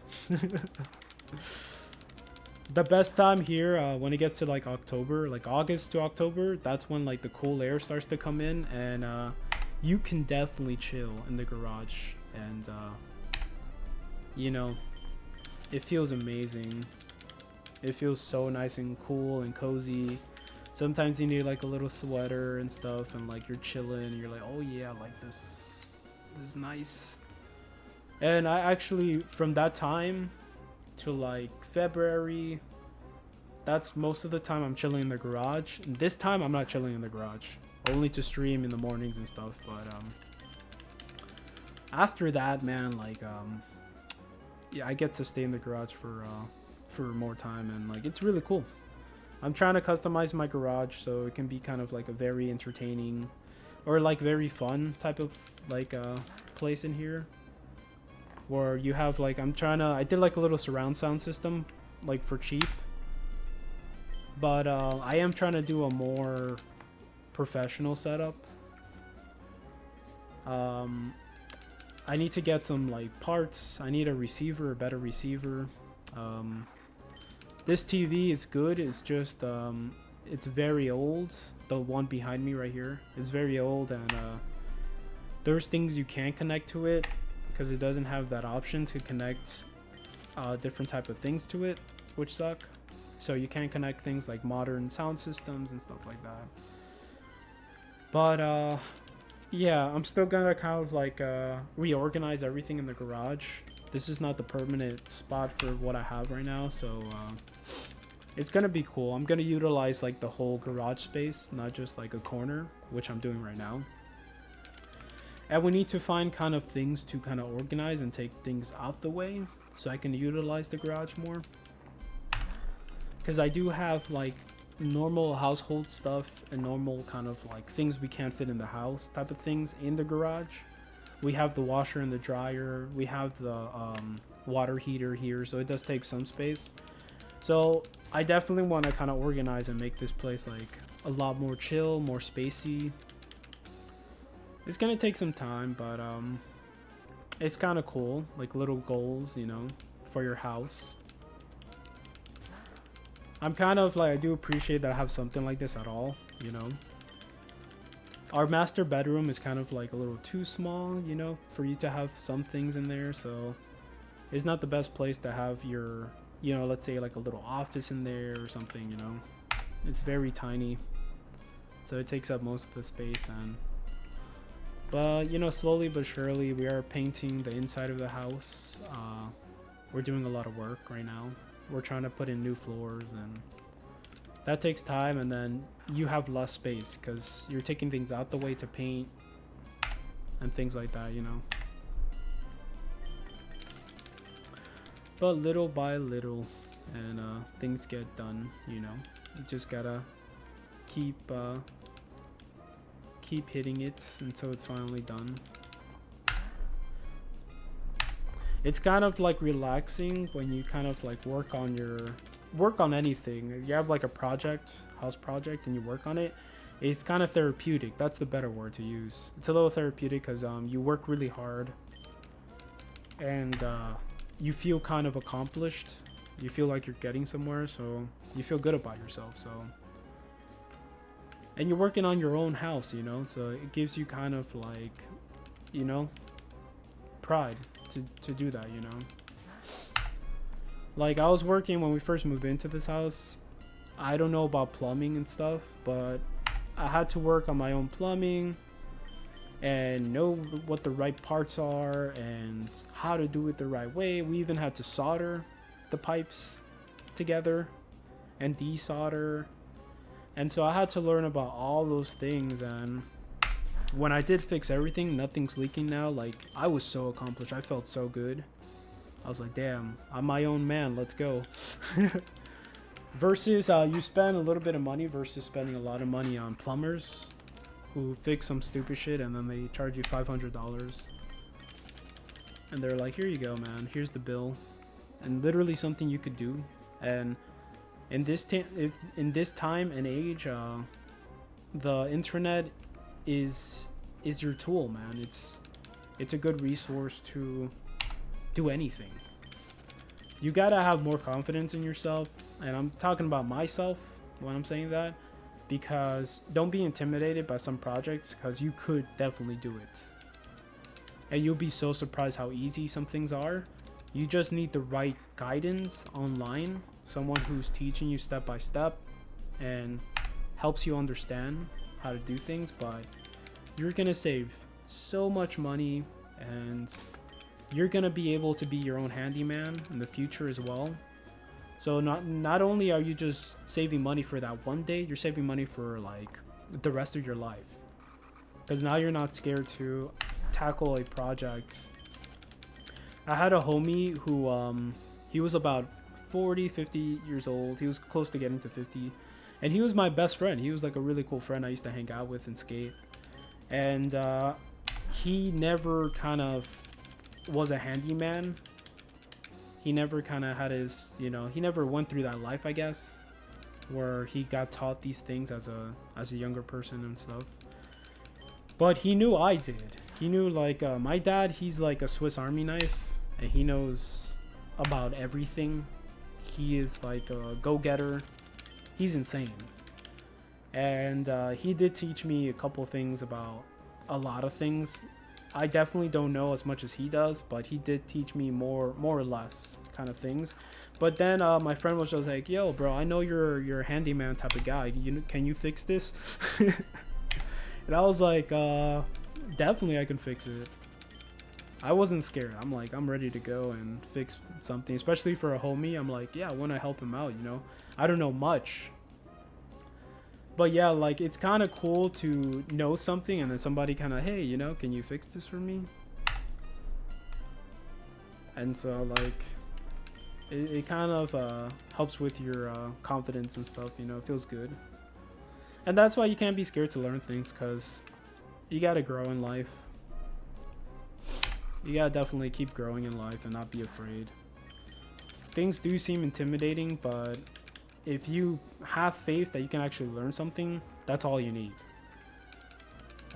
[SPEAKER 1] The best time here, when it gets to like October, like August to October, that's when like the cool air starts to come in, and you can definitely chill in the garage, and you know, it feels amazing. It feels so nice and cool and cozy. Sometimes you need like a little sweater and stuff, and like you're chilling and you're like, oh yeah, like this is nice. And I actually, from that time to like February, that's most of the time I'm chilling in the garage. And this time I'm not chilling in the garage, only to stream in the mornings and stuff. But after that, man, like yeah, I get to stay in the garage for more time, and like it's really cool. I'm trying to customize my garage so it can be kind of like a very entertaining or like very fun type of like place in here, where you have like, I did like a little surround sound system like for cheap, but I am trying to do a more professional setup. I need to get some like parts. I need a receiver, a better receiver. This TV is good, it's just it's very old. The one behind me right here is very old, and there's things you can't connect to it because it doesn't have that option to connect different type of things to it, which suck. So you can't connect things like modern sound systems and stuff like that. But yeah, I'm still gonna kind of like reorganize everything in the garage. This is not the permanent spot for what I have right now, so it's gonna be cool. I'm gonna utilize like the whole garage space, not just like a corner, which I'm doing right now. And we need to find kind of things to kind of organize and take things out the way so I can utilize the garage more. Because I do have like normal household stuff and normal kind of like things we can't fit in the house type of things in the garage. We have the washer and the dryer. We have the water heater here, so it does take some space. So I definitely want to kind of organize and make this place like a lot more chill, more spacey. It's gonna take some time, but it's kind of cool, like little goals, you know, for your house. I'm kind of like, I do appreciate that I have something like this at all, you know. Our master bedroom is kind of like a little too small, you know, for you to have some things in there. So it's not the best place to have your, you know, let's say like a little office in there or something, you know. It's very tiny, so it takes up most of the space. And But you know, slowly but surely we are painting the inside of the house. We're doing a lot of work right now. We're trying to put in new floors, and that takes time, and then you have less space because you're taking things out the way to paint and things like that, you know. But little by little, and things get done, you know. You just gotta keep hitting it until it's finally done. It's kind of like relaxing when you kind of like work on anything. You have like a house project, and you work on it. It's kind of therapeutic. That's the better word to use. It's a little therapeutic because you work really hard, and you feel kind of accomplished. You feel like you're getting somewhere, so you feel good about yourself. So, and you're working on your own house, you know, so it gives you kind of like, you know, pride to do that, you know. Like I was working when we first moved into this house. I don't know about plumbing and stuff, but I had to work on my own plumbing and know what the right parts are and how to do it the right way. We even had to solder the pipes together and desolder, and so I had to learn about all those things. And when I did fix everything, nothing's leaking now. Like I was so accomplished. I felt so good. I was like, damn, I'm my own man, let's go. Versus you spend a little bit of money versus spending a lot of money on plumbers who fix some stupid shit, and then they charge you $500, and they're like, here you go, man, here's the bill. And literally something you could do. And in this time and age, the internet is your tool, man. It's a good resource to do anything. You gotta have more confidence in yourself, and I'm talking about myself when I'm saying that, because don't be intimidated by some projects, because you could definitely do it, and you'll be so surprised how easy some things are. You just need the right guidance online, someone who's teaching you step by step and helps you understand how to do things. But you're gonna save so much money, and you're gonna be able to be your own handyman in the future as well. So not only are you just saving money for that one day, you're saving money for like the rest of your life, because now you're not scared to tackle a project. I had a homie who he was about 40-50 years old. He was close to getting to 50, and he was my best friend. He was like a really cool friend I used to hang out with and skate. And he never kind of was a handyman. He never kind of had his, you know, he never went through that life, I guess, where he got taught these things as a younger person and stuff. But he knew I did. He knew, like, my dad, he's like a Swiss Army knife, and he knows about everything. He is like a go-getter. He's insane. And he did teach me a couple things about a lot of things. I definitely don't know as much as he does, but he did teach me more or less kind of things. But then my friend was just like, yo, bro, I know you're a handyman type of guy. Can you fix this? And I was like, definitely I can fix it. I wasn't scared. I'm like, I'm ready to go and fix something, especially for a homie. I'm like, yeah, I want to help him out, you know. I don't know much, but yeah, like, it's kind of cool to know something and then somebody kind of, hey, you know, can you fix this for me? And so, like, it kind of helps with your confidence and stuff, you know. It feels good. And that's why you can't be scared to learn things, because you gotta grow in life. You gotta definitely keep growing in life and not be afraid. Things do seem intimidating, but if you have faith that you can actually learn something, that's all you need.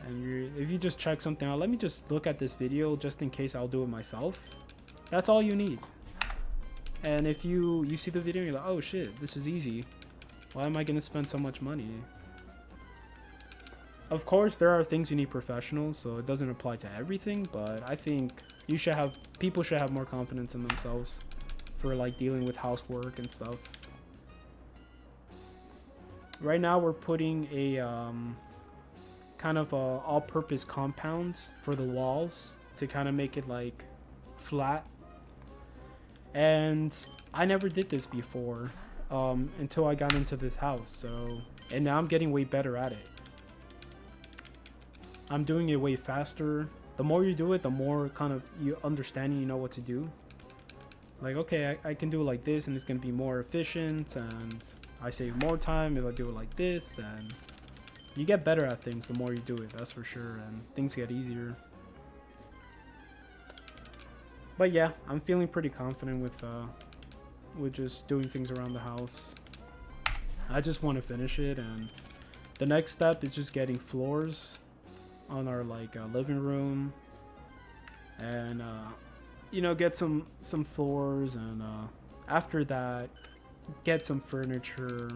[SPEAKER 1] And if you just check something out, let me just look at this video just in case I'll do it myself. That's all you need. And if you see the video and you're like, oh shit, this is easy, why am I gonna spend so much money? Of course, there are things you need professionals, so it doesn't apply to everything, but I think people should have more confidence in themselves for, like, dealing with housework and stuff. Right now we're putting a kind of all-purpose compounds for the walls to kind of make it like flat. And I never did this before until I got into this house. So, and now I'm getting way better at it. I'm doing it way faster. The more you do it, the more kind of you understand, you know what to do. Like, okay, I can do it like this and it's going to be more efficient, and I save more time if I do it like this. And you get better at things the more you do it, that's for sure, and things get easier. But yeah, I'm feeling pretty confident with just doing things around the house. I just want to finish it, and the next step is just getting floors on our like living room, and you know, get some floors, and after that get some furniture,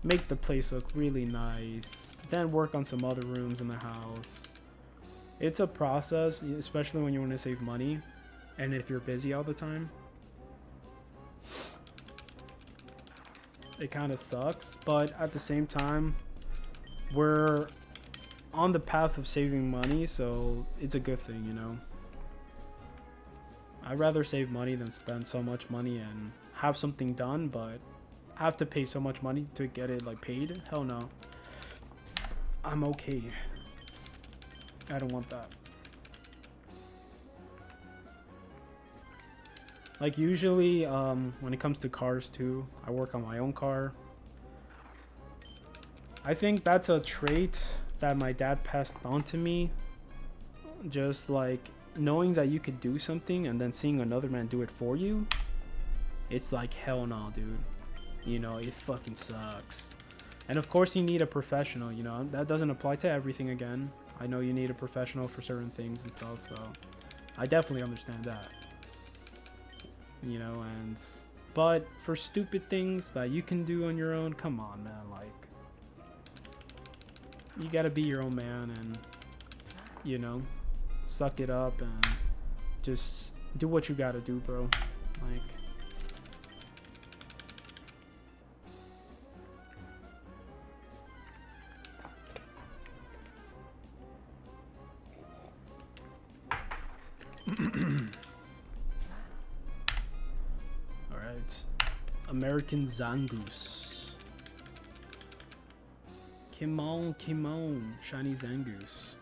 [SPEAKER 1] make the place look really nice, then work on some other rooms in the house. It's a process, especially when you want to save money and if you're busy all the time. It kind of sucks, but at the same time we're on the path of saving money, so it's a good thing, you know. I'd rather save money than spend so much money and have something done but have to pay so much money to get it like paid. Hell no. I'm okay. I don't want that. Like usually when it comes to cars too, I work on my own car. I think that's a trait that my dad passed on to me. Just like knowing that you could do something and then seeing another man do it for you. It's like, hell no, dude. You know, it fucking sucks. And of course you need a professional, you know. That doesn't apply to everything again. I know you need a professional for certain things and stuff, so I definitely understand that. You know, and but for stupid things that you can do on your own, come on, man. Like, you gotta be your own man and, you know, suck it up and just do what you gotta do, bro. Like, alright, American Zangoose. Come on, shiny Zangoose.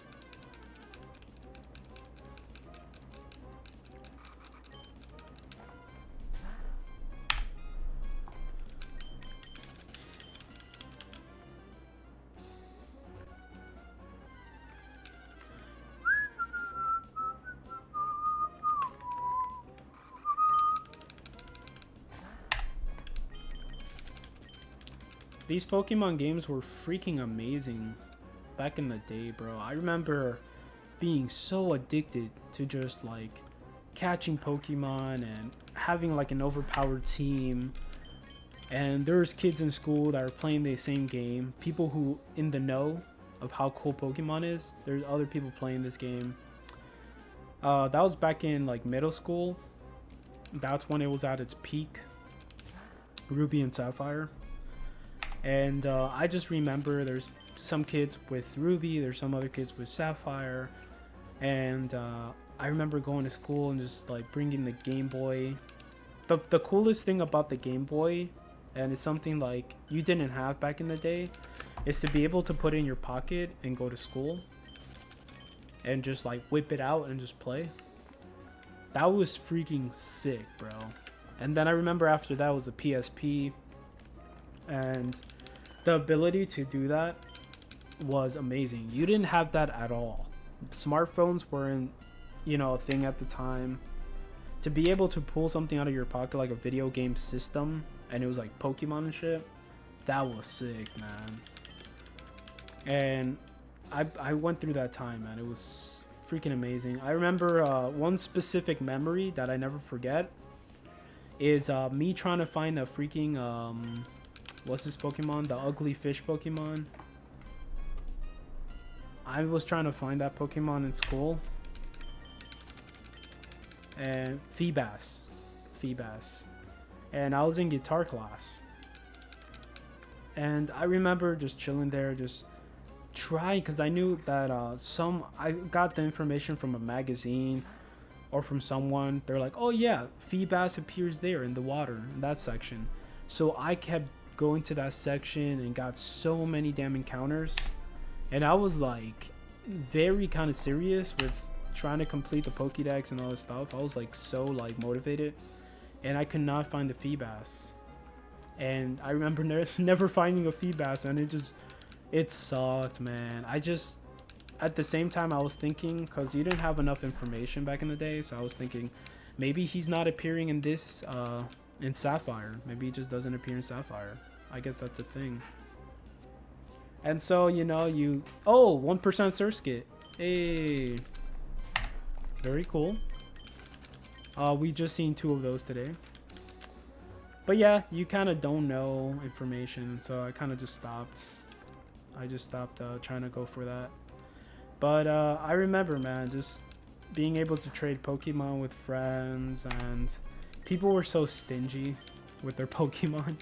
[SPEAKER 1] These Pokemon games were freaking amazing back in the day, bro. I remember being so addicted to just like catching Pokemon and having like an overpowered team. And there's kids in school that are playing the same game. People who in the know of how cool Pokemon is. There's other people playing this game. That was back in like middle school. That's when it was at its peak. Ruby and Sapphire. And I just remember there's some kids with Ruby, there's some other kids with Sapphire, and I remember going to school and just like bringing the Game Boy. The coolest thing about the Game Boy, and it's something like you didn't have back in the day, is to be able to put it in your pocket and go to school and just like whip it out and just play. That was freaking sick, bro. And then I remember after that was the PSP. And the ability to do that was amazing. You didn't have that at all. Smartphones weren't, you know, a thing at the time. To be able to pull something out of your pocket like a video game system, and it was like Pokemon and shit, that was sick, man. And I went through that time, man. It was freaking amazing. I remember one specific memory that I never forget is me trying to find a freaking what's this Pokemon? The ugly fish Pokemon. I was trying to find that Pokemon in school. And Feebas. And I was in guitar class. And I remember just chilling there, just try, because I knew that I got the information from a magazine or from someone. They're like, oh yeah, Feebas appears there in the water in that section. So I kept going to that section and got so many damn encounters, and I was like very kind of serious with trying to complete the Pokédex and all this stuff. I was like so like motivated, and I could not find the Feebas. And I remember never finding a Feebas, and it sucked, man. At the same time, I was thinking, because you didn't have enough information back in the day, so I was thinking, maybe he's not appearing in this, in Sapphire. Maybe he just doesn't appear in Sapphire. I guess that's a thing. And so, you know, 1% Surskit. Hey. Very cool. We just seen 2 of those today. But yeah, you kind of don't know information, so I kind of just stopped. I just stopped trying to go for that. But I remember, man, just being able to trade Pokemon with friends, and people were so stingy with their Pokemon.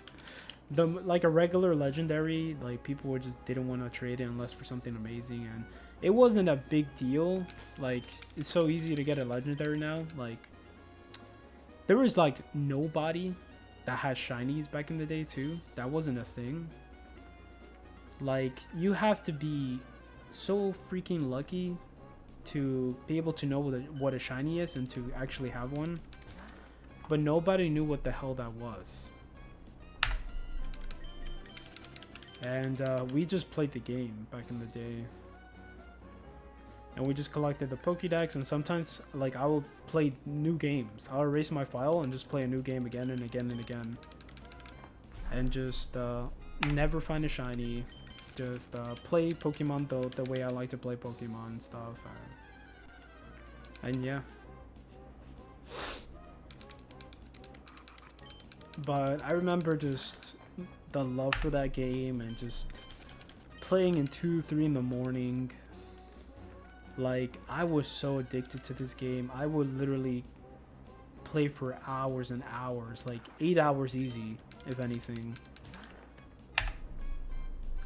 [SPEAKER 1] Like a regular legendary, like people didn't want to trade it unless for something amazing, and it wasn't a big deal. Like, it's so easy to get a legendary now. Like, there was like nobody that had shinies back in the day too. That wasn't a thing. Like, you have to be so freaking lucky to be able to know what a shiny is and to actually have one. But nobody knew what the hell that was. And we just played the game back in the day. And we just collected the Pokédex, and sometimes like I will play new games. I'll erase my file and just play a new game again and again and again. And just never find a shiny. Just play Pokemon the way I like to play Pokemon and stuff, and yeah. But I remember just the love for that game and just playing in 2, 3 in the morning. Like, I was so addicted to this game. I would literally play for hours and hours, like 8 hours easy, if anything.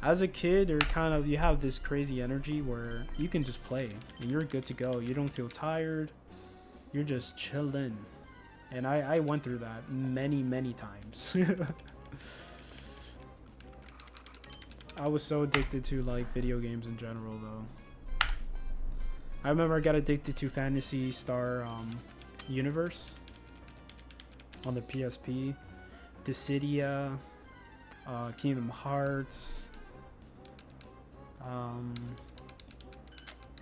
[SPEAKER 1] As a kid, you have this crazy energy where you can just play and you're good to go. You don't feel tired. You're just chilling. And I went through that many times. I was so addicted to like video games in general though. I remember I got addicted to Phantasy Star Universe on the PSP. Dissidia, Kingdom Hearts.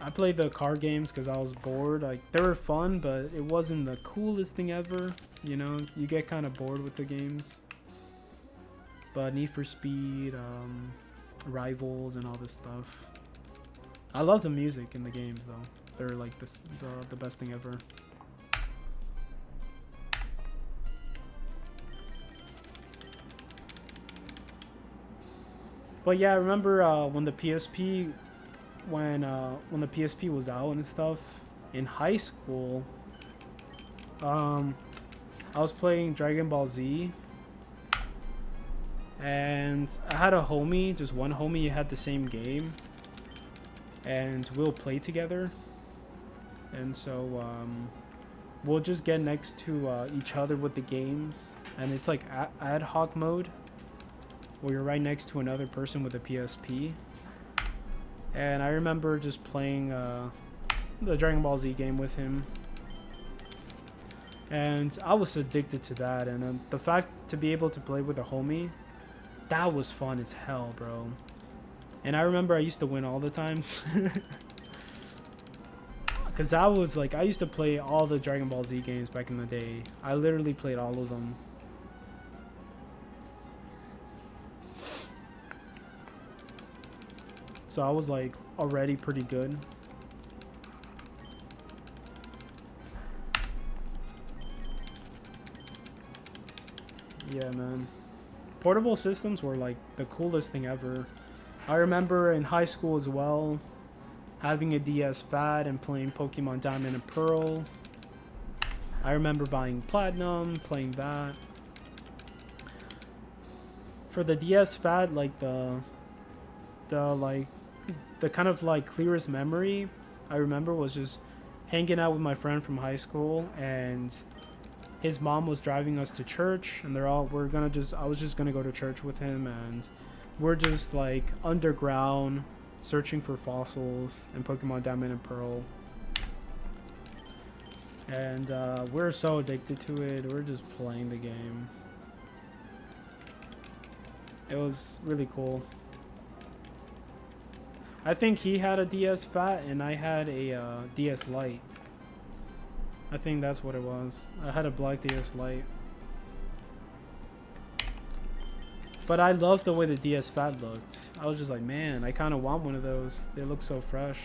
[SPEAKER 1] I played the card games because I was bored. Like, they were fun, but it wasn't the coolest thing ever. You know, you get kind of bored with the games. But Need for Speed, Rivals, and all this stuff. I love the music in the games though. They're like the best thing ever. But yeah, I remember when the PSP when the PSP was out and stuff in high school. I was playing Dragon Ball Z, and I had a homie, just one homie, had the same game, and we'll play together. And so we'll just get next to each other with the games, and it's like ad hoc mode, where you're right next to another person with a PSP. And I remember just playing the Dragon Ball Z game with him, and I was addicted to that. And the fact to be able to play with a homie, that was fun as hell, bro. And I remember I used to win all the times. Because I was like, I used to play all the Dragon Ball Z games back in the day. I literally played all of them. So I was like already pretty good. Yeah, man. Portable systems were like the coolest thing ever. I remember in high school as well, having a DS Fat and playing Pokemon Diamond and Pearl. I remember buying Platinum, playing that. For the DS Fat, like the the kind of like clearest memory I remember was just hanging out with my friend from high school, and his mom was driving us to church, and I was just gonna go to church with him, and we're just like underground searching for fossils in Pokemon Diamond and Pearl. And we're so addicted to it. We're just playing the game. It was really cool. I think he had a DS Fat and I had a DS Lite. I think that's what it was. I had a black DS Lite. But I loved the way the DS Fat looked. I was just like, man, I kind of want one of those. They look so fresh.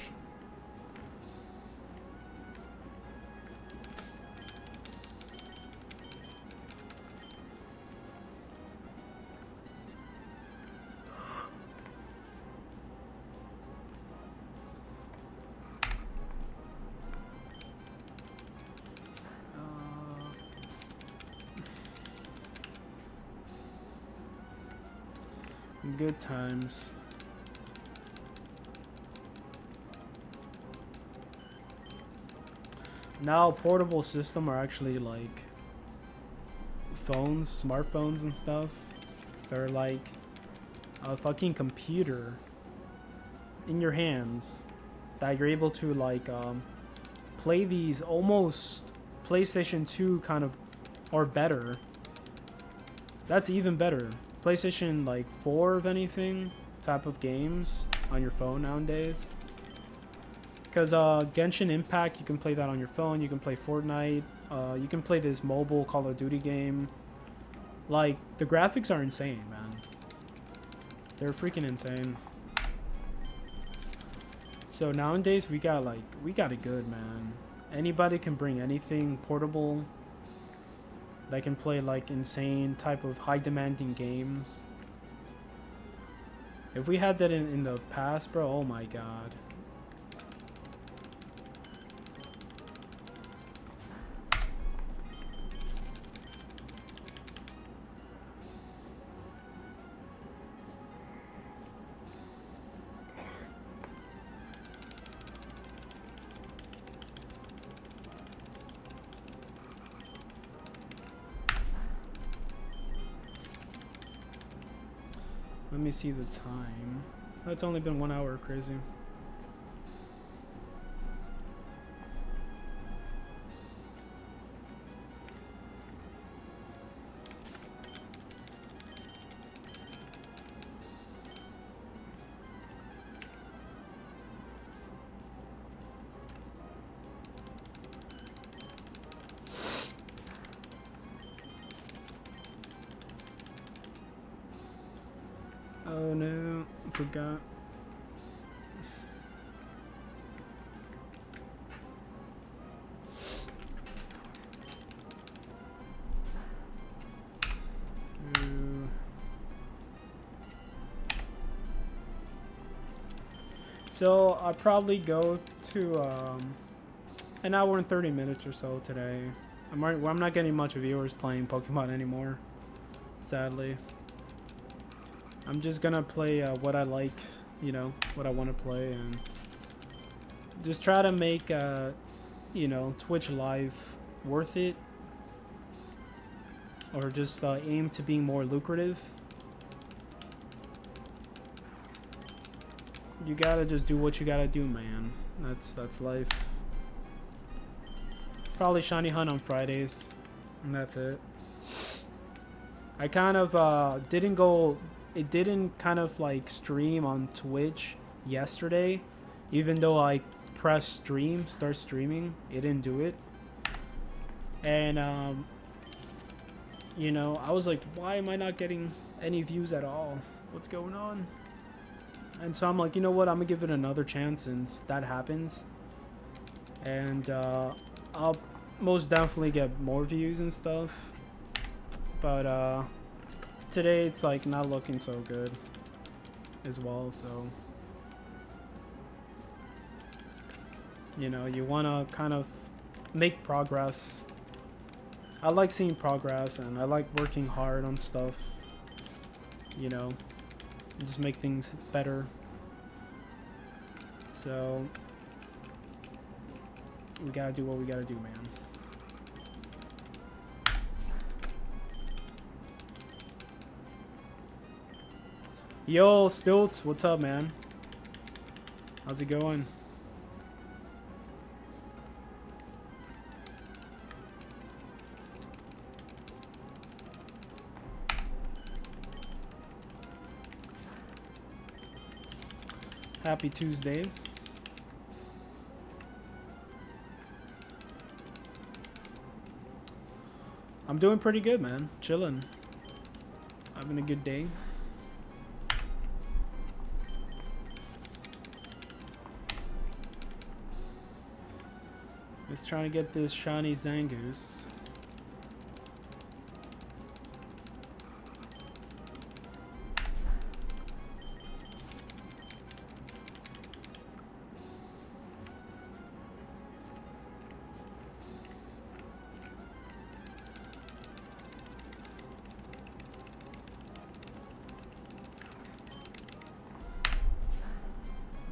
[SPEAKER 1] Good times. Now portable system are actually like phones, smartphones and stuff. They're like a fucking computer in your hands that you're able to like play these almost PlayStation 2 kind of, or better. That's even better. PlayStation like 4 if anything type of games on your phone nowadays, because Genshin Impact, you can play that on your phone. You can play Fortnite, you can play this mobile Call of Duty game. Like, the graphics are insane, man. They're freaking insane. So nowadays we got it good, man. Anybody can bring anything portable that can play like insane type of high demanding games. If we had that in the past, bro, oh my god. Let me see the time. Oh, it's only been 1 hour, crazy. Oh no, I forgot. So I'll probably go to an hour and 30 minutes or so today. I'm not getting much viewers playing Pokemon anymore, sadly. I'm just gonna play what I like, you know, what I want to play, and just try to make, you know, Twitch Live worth it, or just aim to being more lucrative. You gotta just do what you gotta do, man. That's life. Probably Shiny Hunt on Fridays, and that's it. I kind of didn't go. It didn't kind of like stream on Twitch yesterday, even though I pressed stream, start streaming. It didn't do it, and you know, I was like, why am I not getting any views at all? What's going on? And so I'm like, you know what? I'm gonna give it another chance since that happened, and I'll most definitely get more views and stuff. But today it's like not looking so good as well, so you know, you want to kind of make progress. I like seeing progress, and I like working hard on stuff, you know, just make things better. So we gotta do what we gotta do, man. Yo, Stilts, what's up, man? How's it going? Happy Tuesday. I'm doing pretty good, man. Chilling. Having a good day. Just trying to get this shiny Zangoose.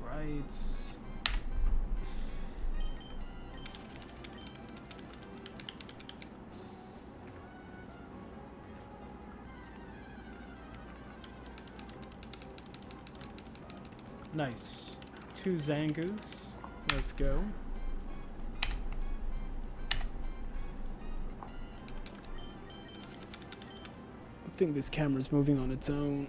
[SPEAKER 1] Right. Nice. 2 Zangoose. Let's go. I think this camera's moving on its own.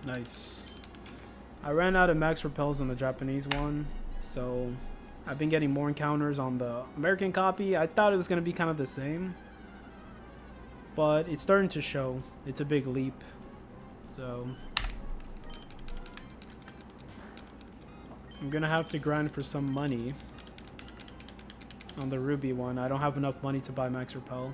[SPEAKER 1] Nice. I ran out of max repels on the Japanese one, so I've been getting more encounters on the American copy. I thought it was going to be kind of the same, but it's starting to show. It's a big leap. So I'm going to have to grind for some money on the Ruby one. I don't have enough money to buy max repel.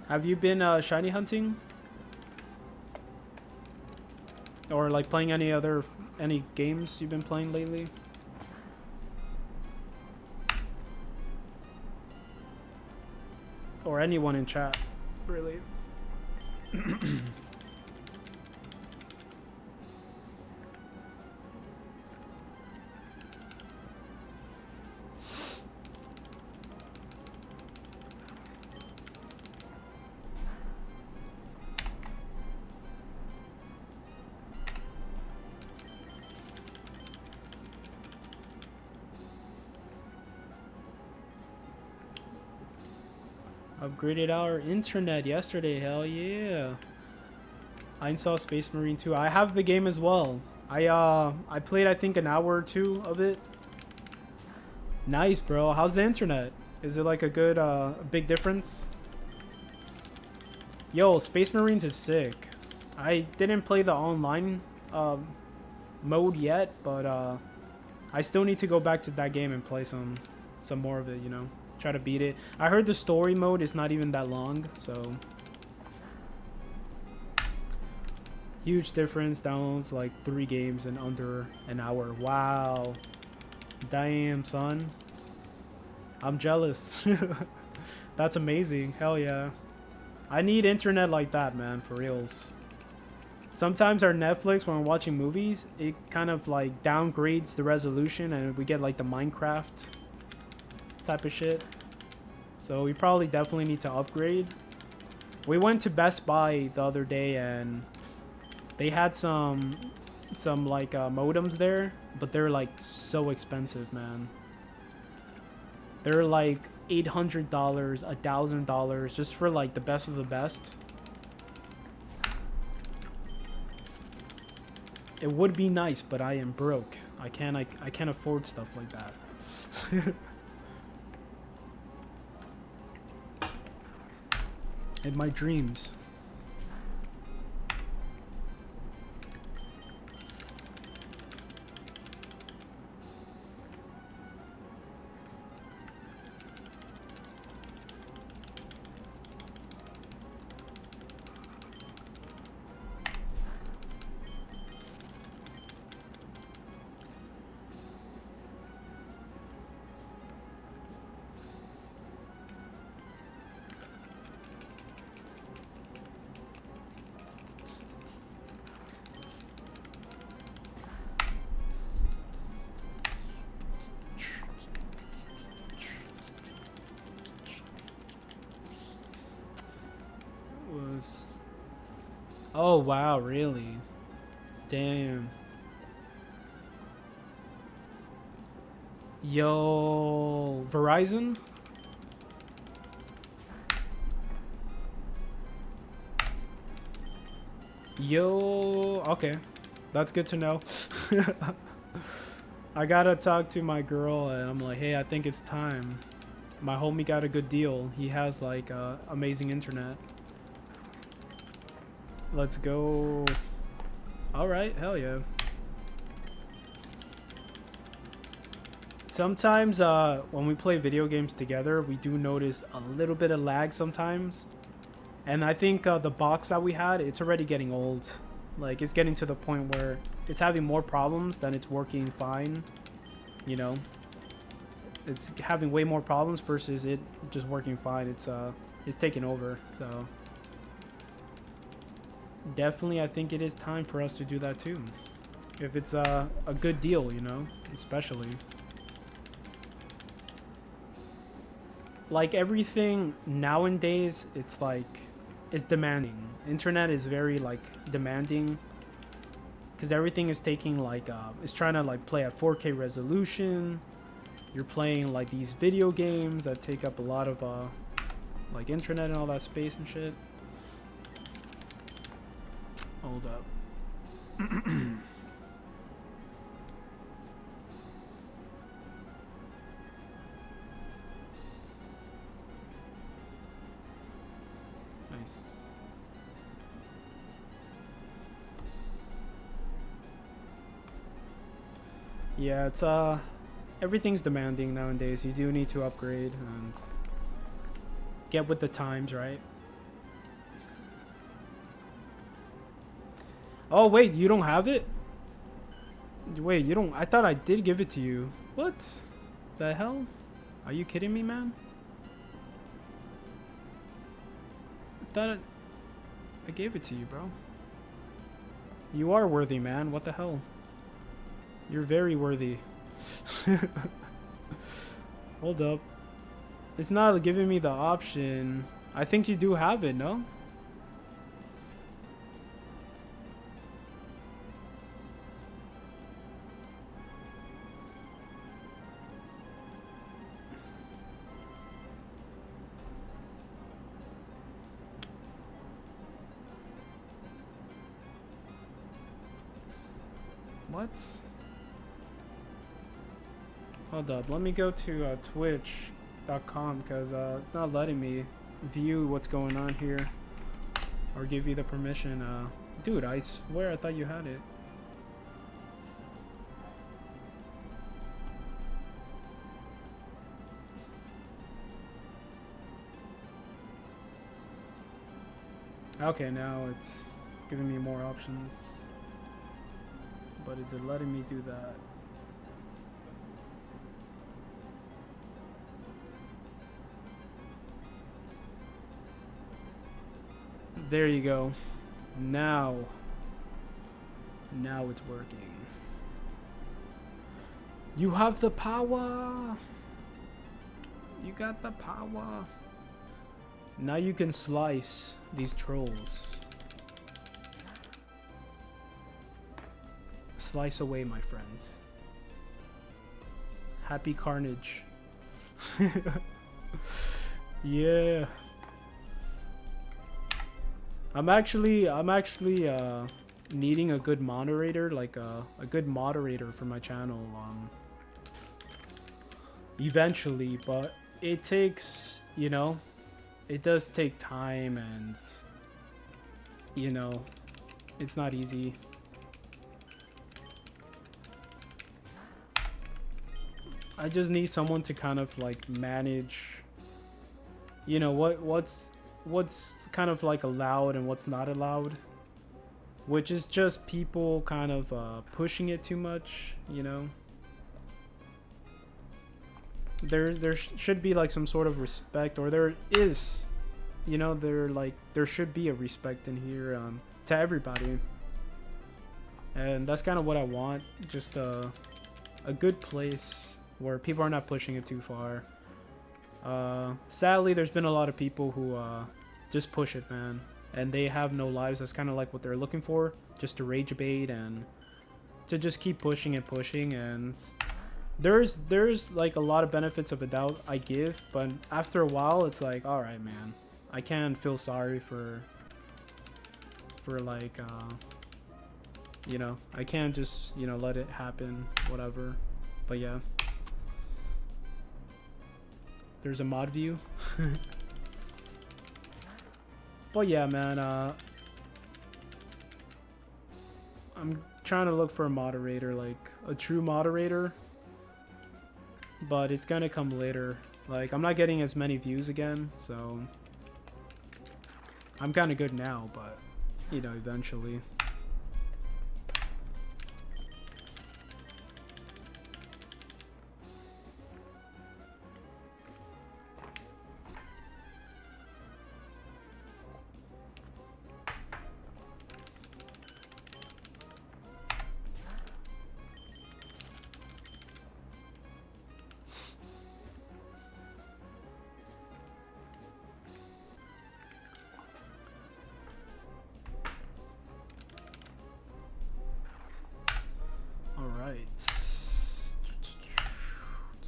[SPEAKER 1] Have you been shiny hunting? Or like playing any games you've been playing lately? Or anyone in chat, really. Upgraded our internet yesterday, hell yeah. I installed Space Marine 2. I have the game as well. I played I think an hour or 2 of it. Nice, bro. How's the internet? Is it like a good big difference? Yo, Space Marines is sick. I didn't play the online mode yet, but I still need to go back to that game and play some more of it, you know. Try to beat it. I heard the story mode is not even that long, so huge difference. Downloads like 3 games in under an hour. Wow. Damn, son. I'm jealous. That's amazing. Hell yeah. I need internet like that, man, for reals. Sometimes our Netflix, when we're watching movies, it kind of like downgrades the resolution and we get like the Minecraft type of shit. So we probably definitely need to upgrade. We went to Best Buy the other day and they had some some like modems there, but they're like so expensive, man. They're like $800, $1,000 just for like the best of the best. It would be nice, but I am broke. I can't afford stuff like that. In my dreams. Oh wow, really? Damn. Yo, Verizon? Yo, okay. That's good to know. I gotta talk to my girl and I'm like, hey, I think it's time. My homie got a good deal. He has like amazing internet. Let's go. Alright, hell yeah. Sometimes when we play video games together, we do notice a little bit of lag sometimes. And I think the box that we had, it's already getting old. Like, it's getting to the point where it's having more problems than it's working fine. You know? It's having way more problems versus it just working fine. It's taking over, so... Definitely, I think it is time for us to do that too. If it's a good deal, you know, especially. Like everything nowadays, it's like, it's demanding. Internet is very like demanding. Because everything is taking like, it's trying to like play at 4K resolution. You're playing like these video games that take up a lot of like internet and all that space and shit. Hold up. Nice. Yeah, it's everything's demanding nowadays. You do need to upgrade and get with the times, right? Oh, wait, you don't have it? Wait, you don't... I thought I did give it to you. What? The hell? Are you kidding me, man? I thought I gave it to you, bro. You are worthy, man. What the hell? You're very worthy. Hold up. It's not giving me the option. I think you do have it, no? What? Hold up, let me go to twitch.com because it's not letting me view what's going on here or give you the permission. Dude, I swear I thought you had it. Okay, now it's giving me more options. But is it letting me do that? There you go. Now it's working. You have the power. You got the power. Now you can slice these trolls. Slice away, my friend. Happy carnage. Yeah. I'm actually needing a good moderator, like a good moderator for my channel eventually, but it takes, you know, it does take time, and you know, it's not easy. I just need someone to kind of like manage, you know, what's kind of like allowed and what's not allowed, which is just people kind of pushing it too much, you know. There should be like some sort of respect, or there is, you know, there should be a respect in here to everybody, and that's kind of what I want. Just a good place where people are not pushing it too far. Sadly, there's been a lot of people who just push it, man, and they have no lives. That's kind of like what they're looking for, just to rage bait and to just keep pushing and pushing. And there's like a lot of benefits of a doubt I give, but after a while it's like, all right, man, I can't feel sorry for like you know, I can't just, you know, let it happen, whatever. But yeah, there's a mod view. But yeah, man, I'm trying to look for a moderator, like a true moderator, but it's gonna come later. Like, I'm not getting as many views again, so I'm kind of good now, but you know, eventually.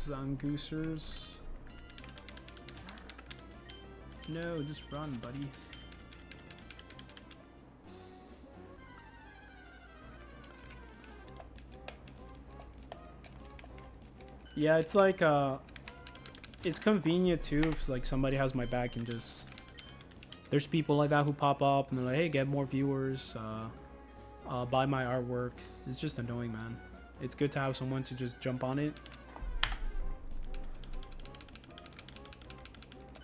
[SPEAKER 1] Zangoosers. No, just run, buddy. Yeah, it's like it's convenient too if like somebody has my back and just there's people like that who pop up and they're like, hey, get more viewers, buy my artwork. It's just annoying, man. It's good to have someone to just jump on it.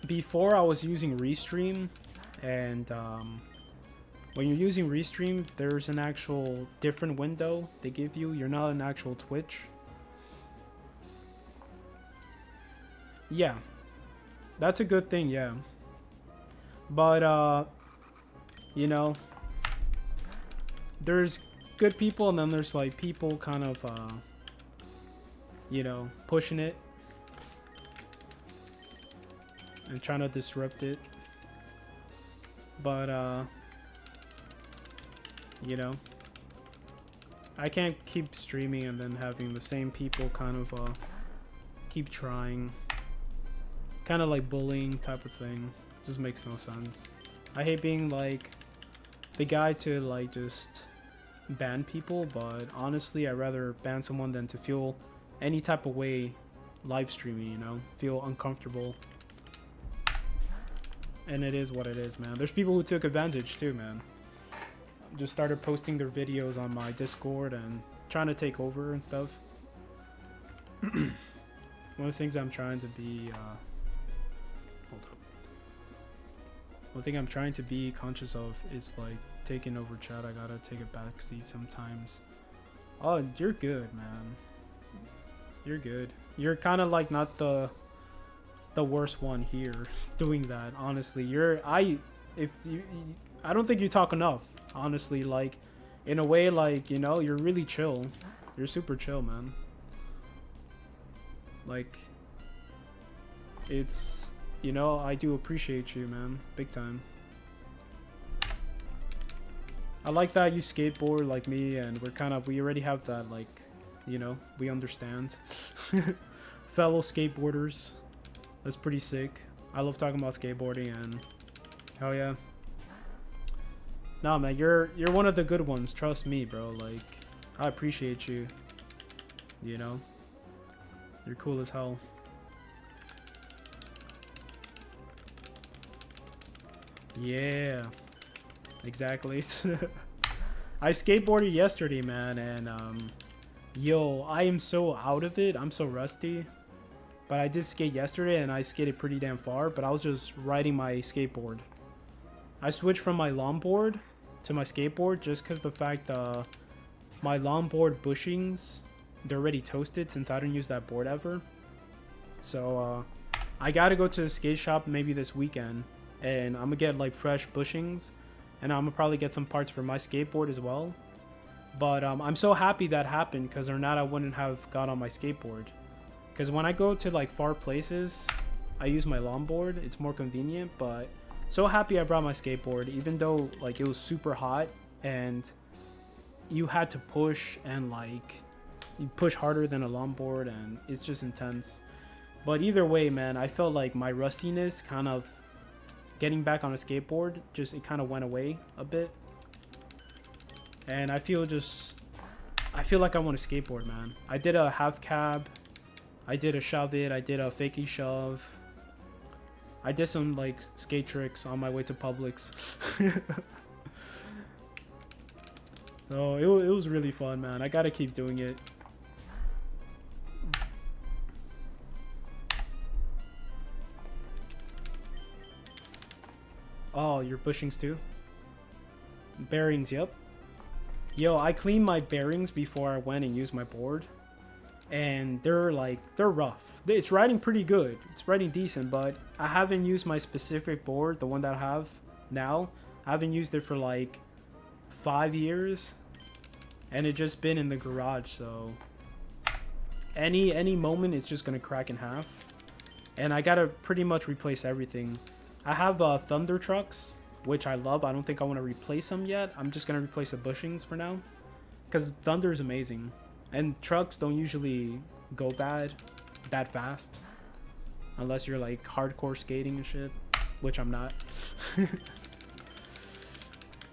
[SPEAKER 1] Before I was using Restream, and when you're using Restream, there's an actual different window they give you. You're not an actual Twitch. Yeah, that's a good thing, yeah. But you know, there's good people, and then there's like people kind of you know, pushing it and trying to disrupt it. But you know, I can't keep streaming and then having the same people kind of keep trying, kind of like bullying type of thing. Just makes no sense. I hate being like the guy to like just ban people, but honestly I'd rather ban someone than to feel any type of way live streaming, you know, feel uncomfortable. And it is what it is, man. There's people who took advantage too, man. Just started posting their videos on my Discord and trying to take over and stuff. One of the things I'm trying to be hold up. One thing I'm trying to be conscious of is like taking over chat. I gotta take a back seat sometimes. Oh, you're good, man. You're good. You're kind of like not the worst one here doing that, honestly. I don't think you talk enough, honestly. Like, in a way, like, you know, you're really chill. You're super chill, man. Like, it's, you know, I do appreciate you, man, big time. I like that you skateboard like me, and we already have that, like, you know, we understand. Fellow skateboarders. That's pretty sick. I love talking about skateboarding, and hell yeah. Nah, man, you're one of the good ones. Trust me, bro. Like, I appreciate you. You know, you're cool as hell. Yeah, exactly. I skateboarded yesterday, man, and yo, I am so out of it. I'm so rusty. But I did skate yesterday, and I skated pretty damn far, but I was just riding my skateboard. I switched from my longboard to my skateboard just because the fact my longboard bushings, they're already toasted since I don't use that board ever. So I gotta go to the skate shop maybe this weekend, and I'm gonna get like fresh bushings, and I'm gonna probably get some parts for my skateboard as well. But I'm so happy that happened, because or not I wouldn't have got on my skateboard. Because when I go to like far places, I use my longboard. It's more convenient, but so happy I brought my skateboard, even though like it was super hot and you had to push, and like you push harder than a longboard, and it's just intense. But either way, man, I felt like my rustiness kind of getting back on a skateboard, just it kind of went away a bit. And I feel like I want to skateboard, man. I did a half cab. I did a shove it. I did a fakie shove. I did some like skate tricks on my way to Publix. So it was really fun, man. I gotta keep doing it. Oh, your bushings too? Bearings, yep. Yo, I cleaned my bearings before I went and used my board. And they're rough. It's riding pretty good. It's riding decent, but I haven't used my specific board, the one that I have now. I haven't used it for like 5 years, and it just been in the garage, so any moment it's just gonna crack in half. And I gotta pretty much replace everything. I have Thunder trucks, which I love. I don't think I want to replace them yet. I'm just gonna replace the bushings for now, because Thunder is amazing. And trucks don't usually go bad that fast, unless you're like hardcore skating and shit, which I'm not.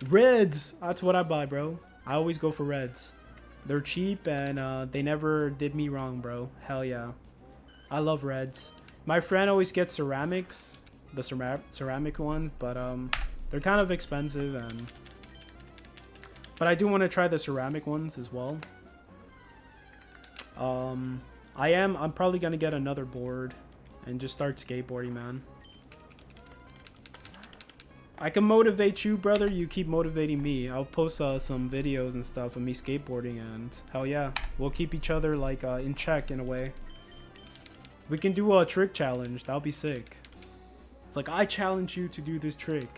[SPEAKER 1] Reds, that's what I buy, bro. I always go for reds. They're cheap, and they never did me wrong, bro. Hell yeah, I love reds. My friend always gets ceramics, the ceramic one, but they're kind of expensive, but I do want to try the ceramic ones as well. I'm probably gonna get another board and just start skateboarding, man. I can motivate you, brother. You keep motivating me. I'll post some videos and stuff of me skateboarding, and hell yeah, we'll keep each other like in check in a way. We can do a trick challenge. That'll be sick. It's like, I challenge you to do this trick.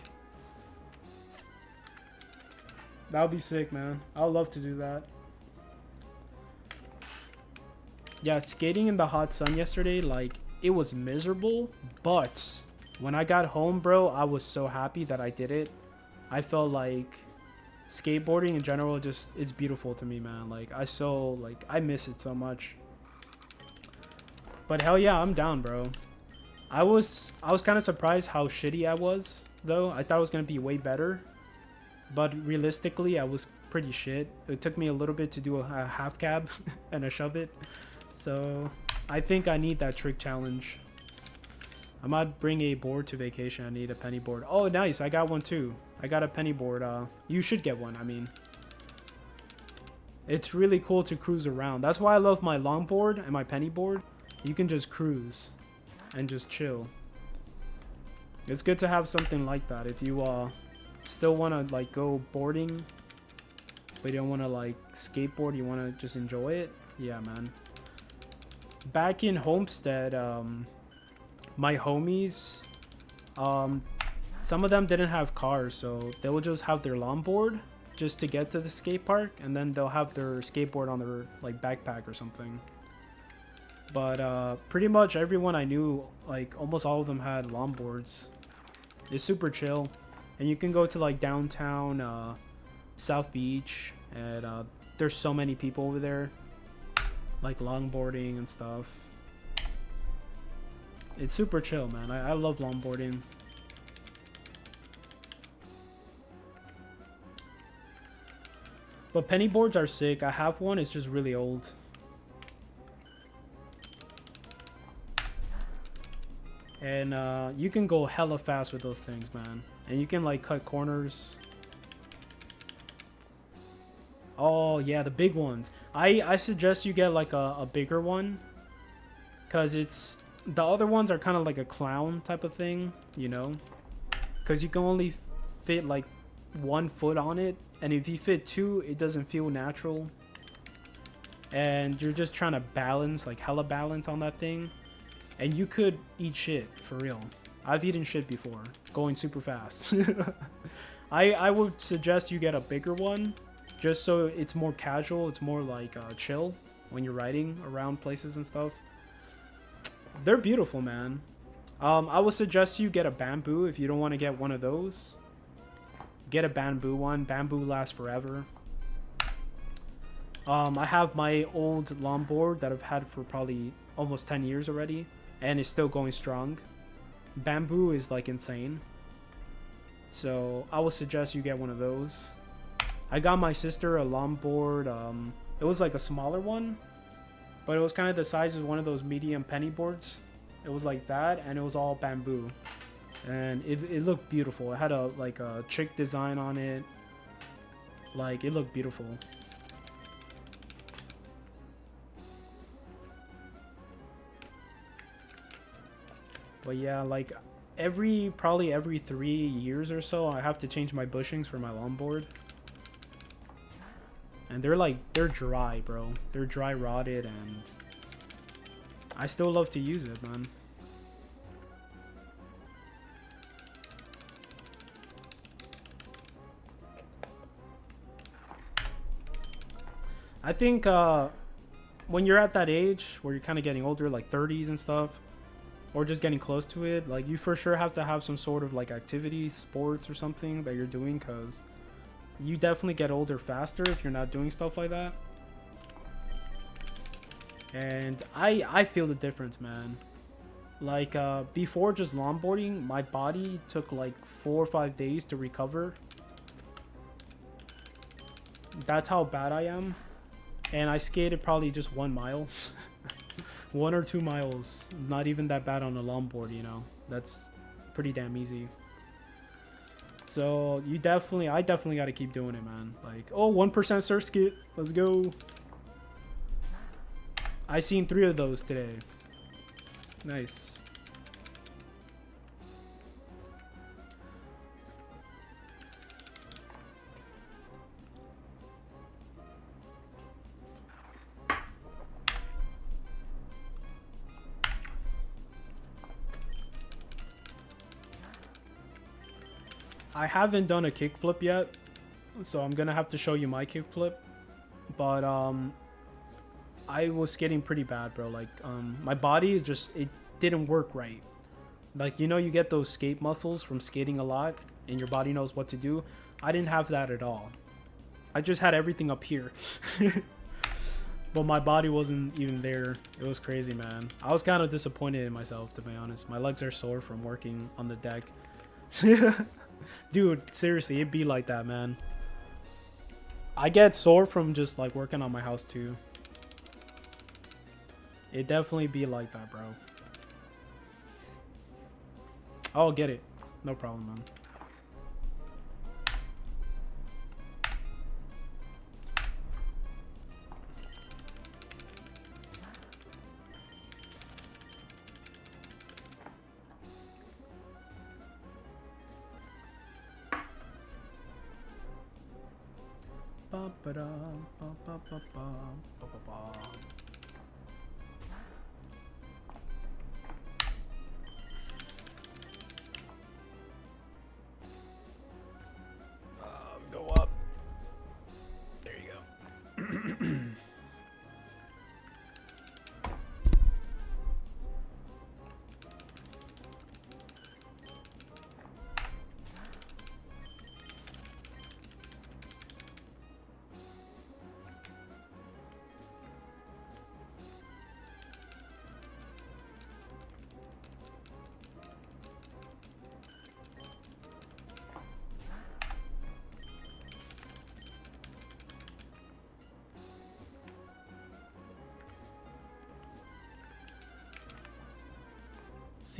[SPEAKER 1] That'll be sick, man. I'd love to do that. Yeah, skating in the hot sun yesterday, like, it was miserable, but when I got home, bro, I was so happy that I did it. I felt like skateboarding in general, just, it's beautiful to me, man. Like, I miss it so much. But hell yeah, I'm down, bro. I was kind of surprised how shitty I was, though. I thought it was going to be way better, but realistically, I was pretty shit. It took me a little bit to do a half cab and a shove it. So I think I need that trick challenge. I might bring a board to vacation. I need a penny board. Oh, nice. I got one too. I got a penny board. You should get one. I mean, it's really cool to cruise around. That's why I love my longboard and my penny board. You can just cruise and just chill. It's good to have something like that. If you still want to like go boarding, but you don't want to like skateboard, you want to just enjoy it. Yeah, man. Back in Homestead, my homies, some of them didn't have cars, so they will just have their longboard just to get to the skate park, and then they'll have their skateboard on their like backpack or something. But pretty much everyone I knew, like almost all of them had longboards. It's super chill, and you can go to like downtown South Beach, and there's so many people over there, like longboarding and stuff. It's super chill, man. I love longboarding. But penny boards are sick. I have one. It's just really old. And you can go hella fast with those things, man. And you can like cut corners. Oh yeah, the big ones. I suggest you get like a bigger one, because it's the other ones are kind of like a clown type of thing, you know, because you can only fit like 1 foot on it, and if you fit 2, it doesn't feel natural, and you're just trying to balance, like hella balance on that thing, and you could eat shit for real. I've eaten shit before going super fast. I would suggest you get a bigger one, just so it's more casual, it's more like chill when you're riding around places and stuff. They're beautiful, man. I would suggest you get a bamboo if you don't want to get one of those. Get a bamboo one. Bamboo lasts forever. I have my old longboard that I've had for probably almost 10 years already, and it's still going strong. Bamboo is like insane. So I would suggest you get one of those. I got my sister a longboard. It was like a smaller one, but it was kind of the size of one of those medium penny boards. It was like that, and it was all bamboo, and it looked beautiful. It had a like a chick design on it. Like, it looked beautiful. But yeah, like probably every 3 years or so, I have to change my bushings for my longboard. And they're dry, bro. They're dry rotted, and I still love to use it, man. I think when you're at that age where you're kind of getting older, like 30s and stuff, or just getting close to it, like, you for sure have to have some sort of like activity, sports or something that you're doing, because you definitely get older faster if you're not doing stuff like that. And I feel the difference, man. Like, before just longboarding, my body took like 4 or 5 days to recover. That's how bad I am. And I skated probably just 1 mile. 1 or 2 miles. Not even that bad on a longboard, you know. That's pretty damn easy. So I definitely got to keep doing it, man. Like, oh, 1% surf skit. Let's go. I seen 3 of those today. Nice. I haven't done a kickflip yet, so I'm gonna have to show you my kickflip. But I was skating pretty bad, bro. Like, my body just, it didn't work right. Like, you know, you get those skate muscles from skating a lot, and your body knows what to do. I didn't have that at all. I just had everything up here. But my body wasn't even there. It was crazy, man. I was kind of disappointed in myself, to be honest. My legs are sore from working on the deck. Dude, seriously, it'd be like that, man. I get sore from just like working on my house too. It definitely be like that, bro. I'll get it. No problem, man. Go up. There you go.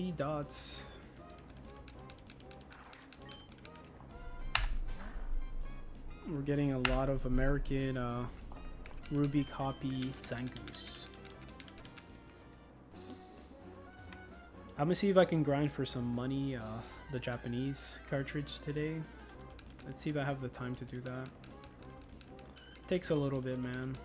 [SPEAKER 1] sea dots. We're getting a lot of American Ruby copy Zangoose. I'm gonna see if I can grind for some money, the Japanese cartridge today. Let's see if I have the time to do that. Takes a little bit, man.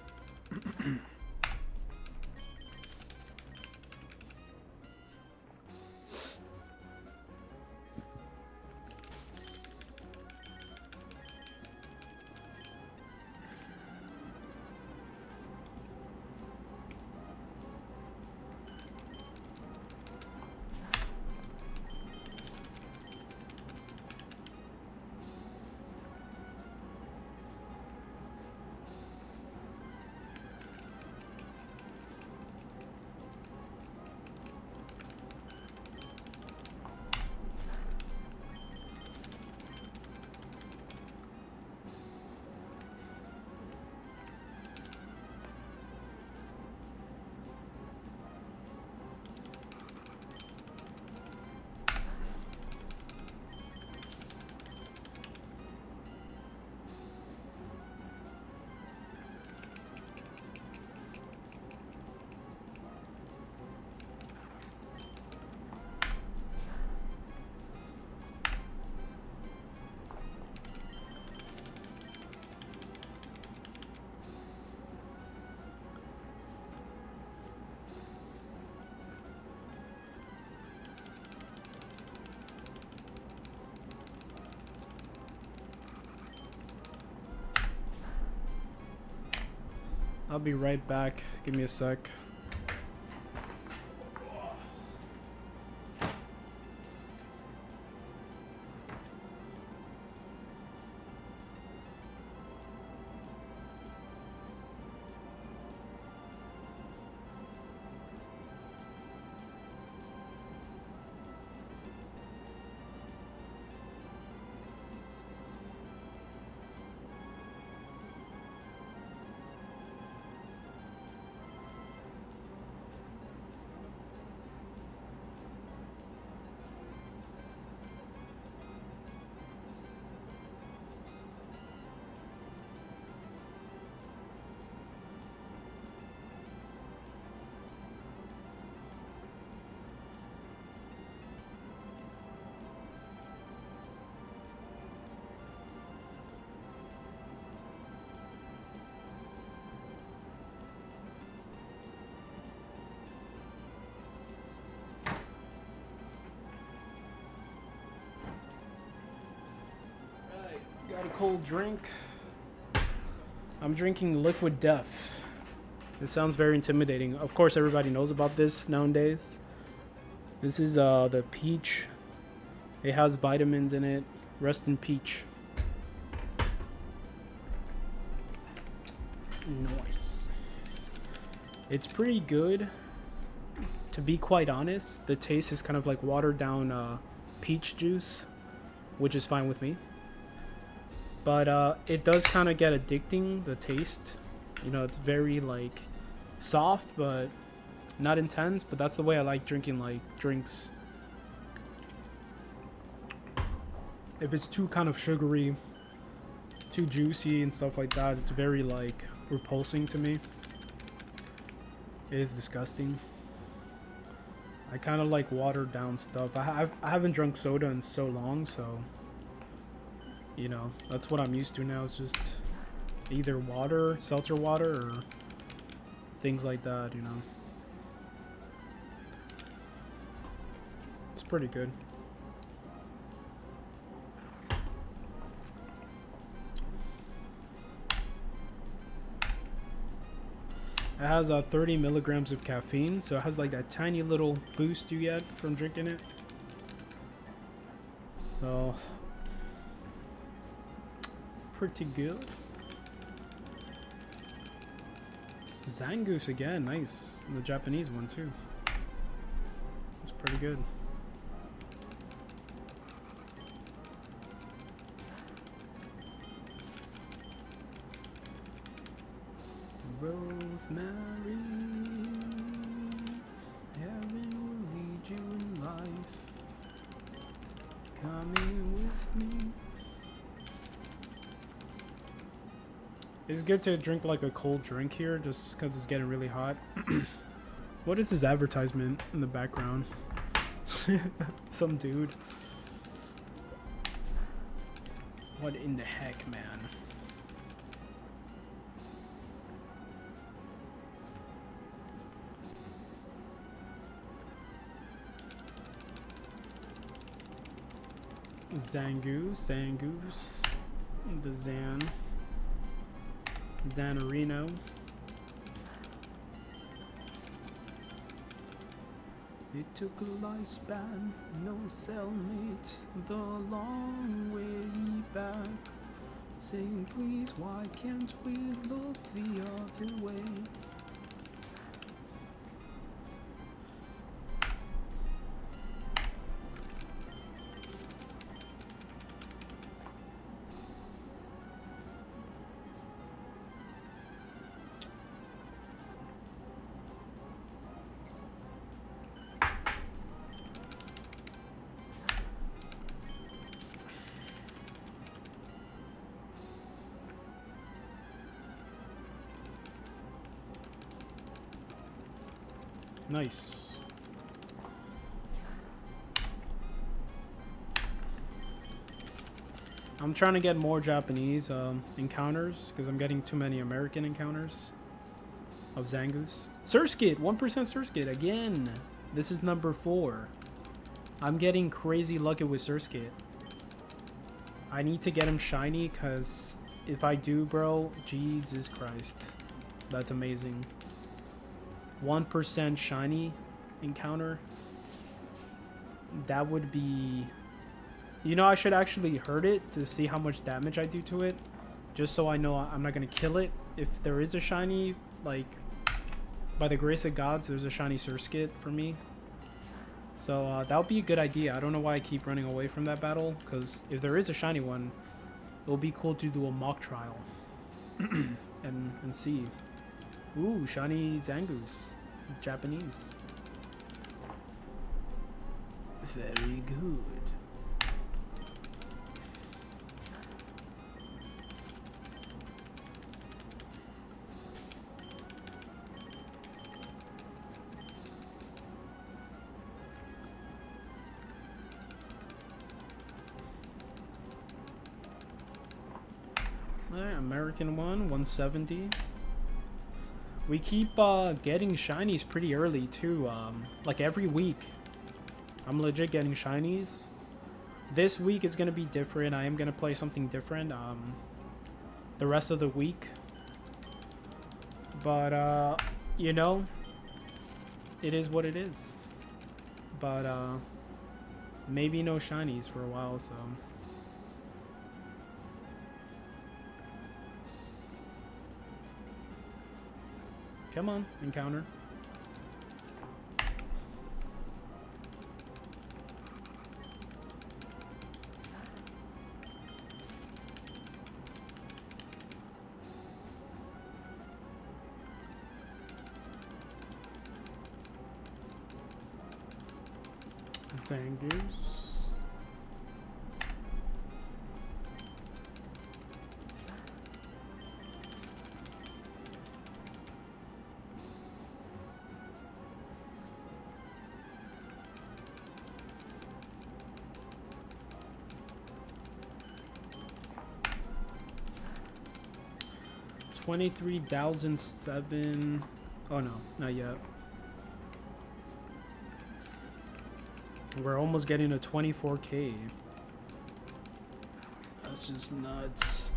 [SPEAKER 1] I'll be right back. Give me a sec. Got a cold drink. I'm drinking Liquid Death. This sounds very intimidating. Of course, everybody knows about this nowadays. This is the peach. It has vitamins in it. Rest in peach. Nice. It's pretty good. To be quite honest, the taste is kind of like watered down peach juice, which is fine with me. But it does kind of get addicting, the taste. You know, it's very like soft, but not intense. But that's the way I like drinking like drinks. If it's too kind of sugary, too juicy and stuff like that, it's very like repulsing to me. It is disgusting. I kind of like watered down stuff. I haven't drunk soda in so long, so you know, that's what I'm used to now. It's just either water, seltzer water, or things like that, you know. It's pretty good. It has 30 milligrams of caffeine, so it has like that tiny little boost you get from drinking it. So pretty good. Zangoose again, nice. And the Japanese one too. It's pretty good. Rosemary, heaven will lead you in life. coming with me. It's good to drink like a cold drink here just because it's getting really hot. What is this advertisement in the background? Some dude. What in the heck, man? Zangoose, the Zanarino. It took a lifespan, no cellmate, the long way back. Saying please, why can't we look the other way? Nice. I'm trying to get more Japanese encounters because I'm getting too many American encounters of Zangoose. Surskit, 1% Surskit again. This is number 4. I'm getting crazy lucky with Surskit. I need to get him shiny because if I do, bro, Jesus Christ, that's amazing. 1% shiny encounter. That would be... You know, I should actually hurt it to see how much damage I do to it. Just so I know I'm not going to kill it. If there is a shiny, like, by the grace of gods, there's a shiny Surskit for me. So that would be a good idea. I don't know why I keep running away from that battle. Because if there is a shiny one, it'll be cool to do a mock trial. and see. Ooh, shiny Zangoose. Japanese. Very good. Alright, American one, 170. We keep getting shinies pretty early too, like every week. I'm legit getting shinies. This week is going to be different. I am going to play something different the rest of the week. But, you know, it is what it is. But maybe no shinies for a while, so... Come on, encounter. Zangoose. $23,007. Oh no, not yet. We're almost getting to 24K. That's just nuts.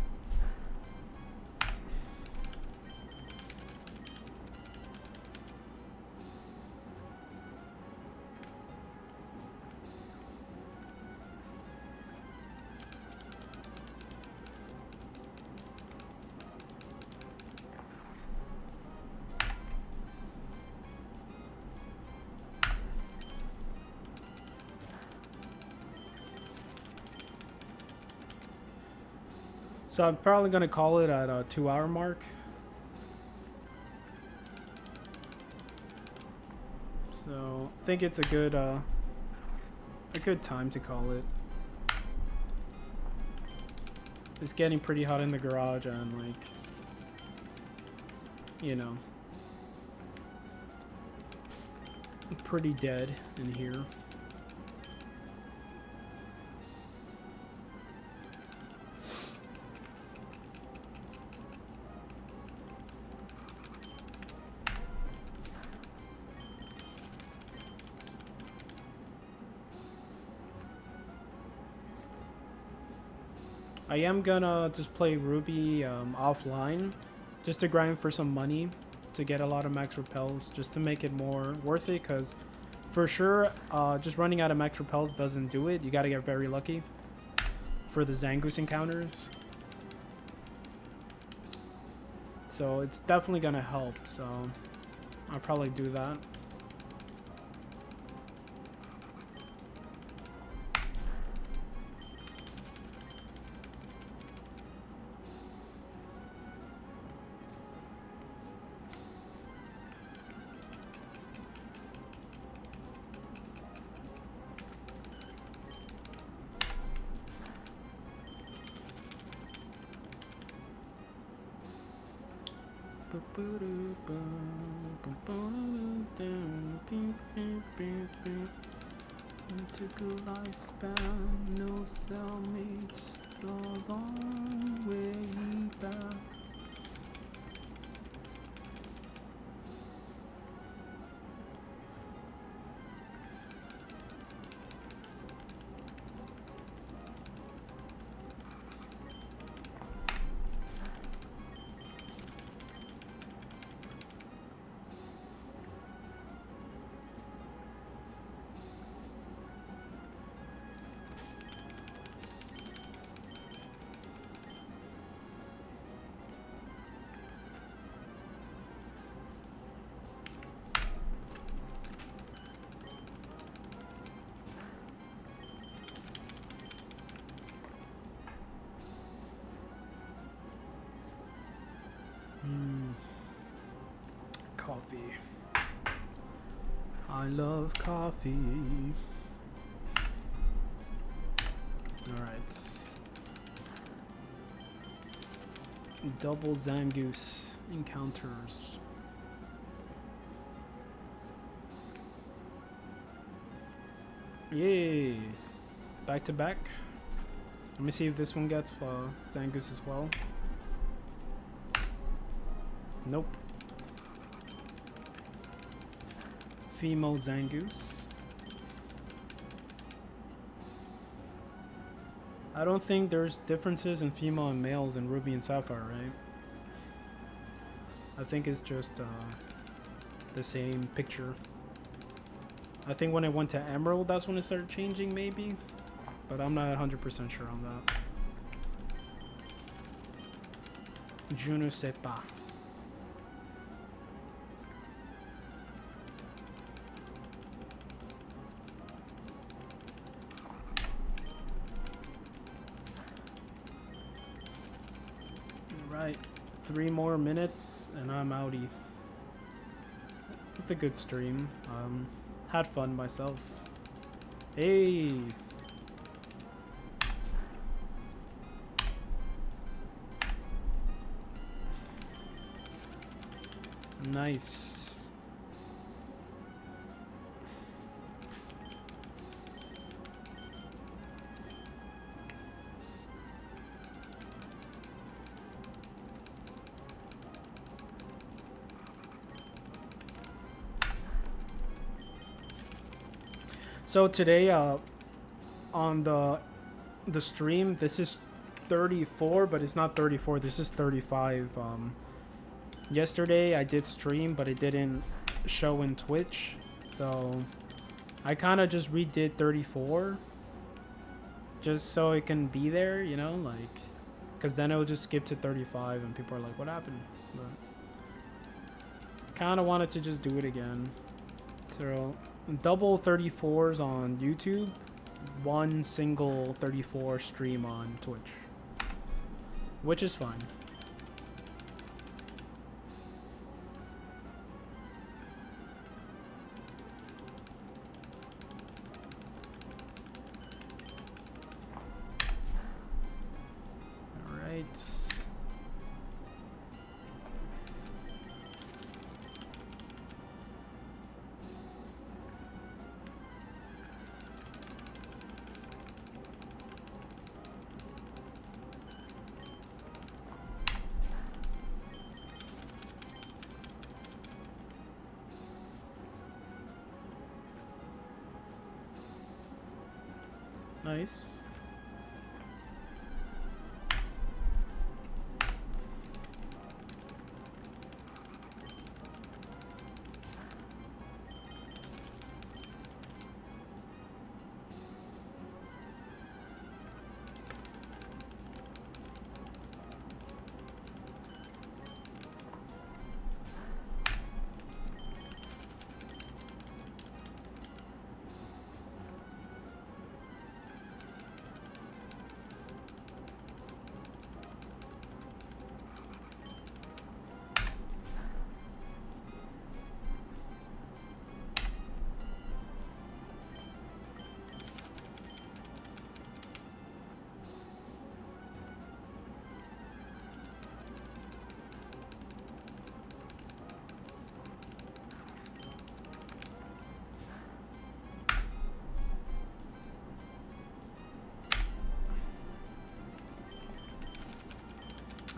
[SPEAKER 1] So I'm probably going to call it at a 2-hour mark. So I think it's a good time to call it. it's getting pretty hot in the garage and like, you know, pretty dead in here. I am gonna just play Ruby offline, just to grind for some money, to get a lot of max repels, just to make it more worth it, because for sure, just running out of max repels doesn't do it. You gotta get very lucky for the Zangoose encounters. So it's definitely gonna help, so I'll probably do that. Took a lifespan, no cellmates, the long way back. Coffee. I love coffee. Alright. Double Zangoose encounters. Yay! Back to back. Let me see if this one gets Zangoose as well. Nope. Female Zangoose. I don't think there's differences in female and males in Ruby and Sapphire, right? I think it's just the same picture. I think when I went to Emerald, that's when it started changing, maybe. But I'm not 100% sure on that. Je ne sais pas. Right, 3 more minutes and I'm outie. It's a good stream. Had fun myself. Hey! Nice. So today, on the stream, this is 34, but it's not 34. This is 35. Yesterday I did stream, but it didn't show in Twitch, so I kind of just redid 34, just so it can be there, you know, like, because then it will just skip to 35, and people are like, "What happened?" But kind of wanted to just do it again. So double 34s on YouTube, one single 34 stream on Twitch, which is fine. nice.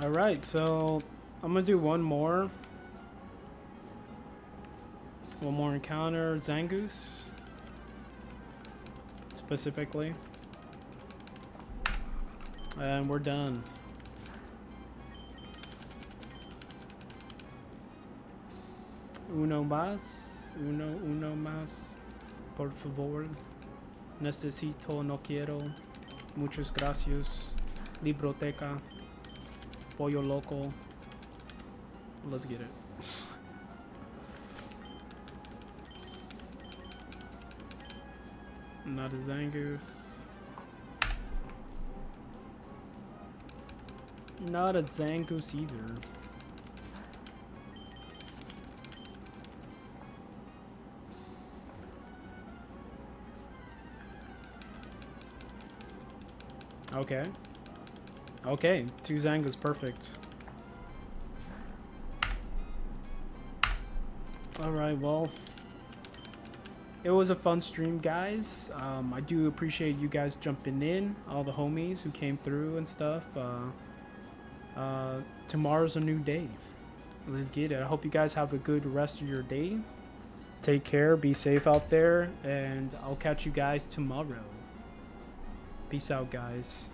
[SPEAKER 1] Alright, so I'm gonna do one more. One more encounter, Zangoose. Specifically. And we're done. Uno más. Uno más. Por favor. Necesito, no quiero. Muchas gracias. Libroteca. Pollo loco. Let's get it. Not a Zangoose. Not a Zangoose either. Okay. Okay, 2 Zangoose, perfect. Alright, well, it was a fun stream, guys. I do appreciate you guys jumping in, all the homies who came through and stuff. Tomorrow's a new day. Let's get it. I hope you guys have a good rest of your day. Take care, be safe out there, and I'll catch you guys tomorrow. Peace out, guys.